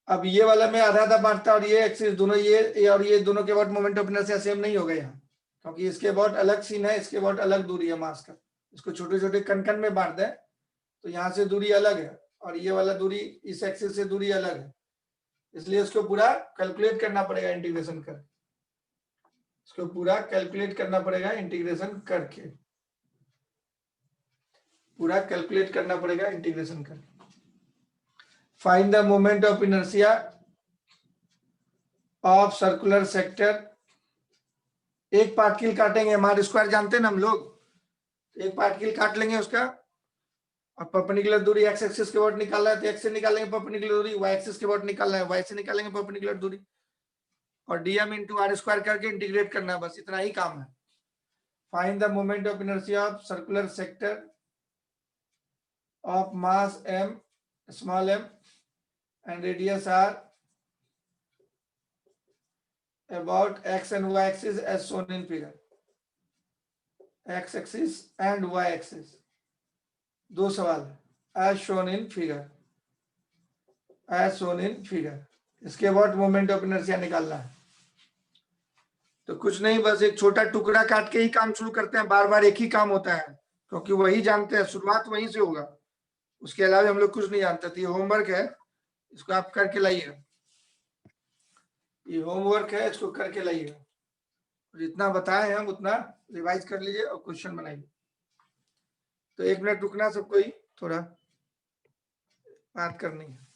अब ये वाला में आधा आधा बांटता, और ये एक्सिस दोनों, ये और ये दोनों के word moment of inertia same नहीं होगा यहाँ, क्योंकि इसके बहुत अलग सीन है, इसके बहुत अलग दूरी है मास का, इसको छोटे छोटे कण कण में बांट दें तो यहाँ से दूरी अलग है, और ये वाला दूरी इस एक्सिस से दूरी अलग है, इसलिए इसको पूरा कैलकुलेट करना पड़ेगा इंटीग्रेशन कर, इसको पूरा कैलकुलेट करना पड़ेगा इंटीग्रेशन करके, पूरा कैलकुलेट करना पड़ेगा इंटीग्रेशन करके। Find the moment of inertia of circular sector, एक पार्टिकल काटेंगे, mr² जानते हैं ना हम लोग, एक पार्टिकल काट लेंगे उसका, और परपेंडिकुलर दूरी एक्स एक्सिस के बाद निकालना है तो एक्स से निकालेंगे परपेंडिकुलर दूरी, वाई एक्सिस के बाद निकालना है वाई से निकालेंगे परपेंडिकुलर दूरी, और dm into r² करके इंटीग्रेट करना है, बस इतना ही काम है। Find the moment of inertia of circular sector of mass m, small m and radius r about x and y axis as shown in figure, x axis and y axis, दो सवाल है, as shown in figure, as shown in figure, इसके बाद moment of inertia निकालना है। तो कुछ नहीं, बस एक छोटा टुकड़ा काट के ही काम शुरू करते हैं, बार बार एक ही काम होता है, क्योंकि वही जानते हैं, शुरुआत वहीं से होगा, उसके अलावा हम लोग कुछ नहीं जानते। तो ये होमवर्क है, इसको आप करके लाइएगा, ये होमवर्क है, इसको करके लाइएगा, जितना बताए हैं हम उतना रिवाइज कर लीजिए और क्वेश्चन बनाइए। तो 1 मिनट रुकना सबको, ही थोड़ा बात करनी है।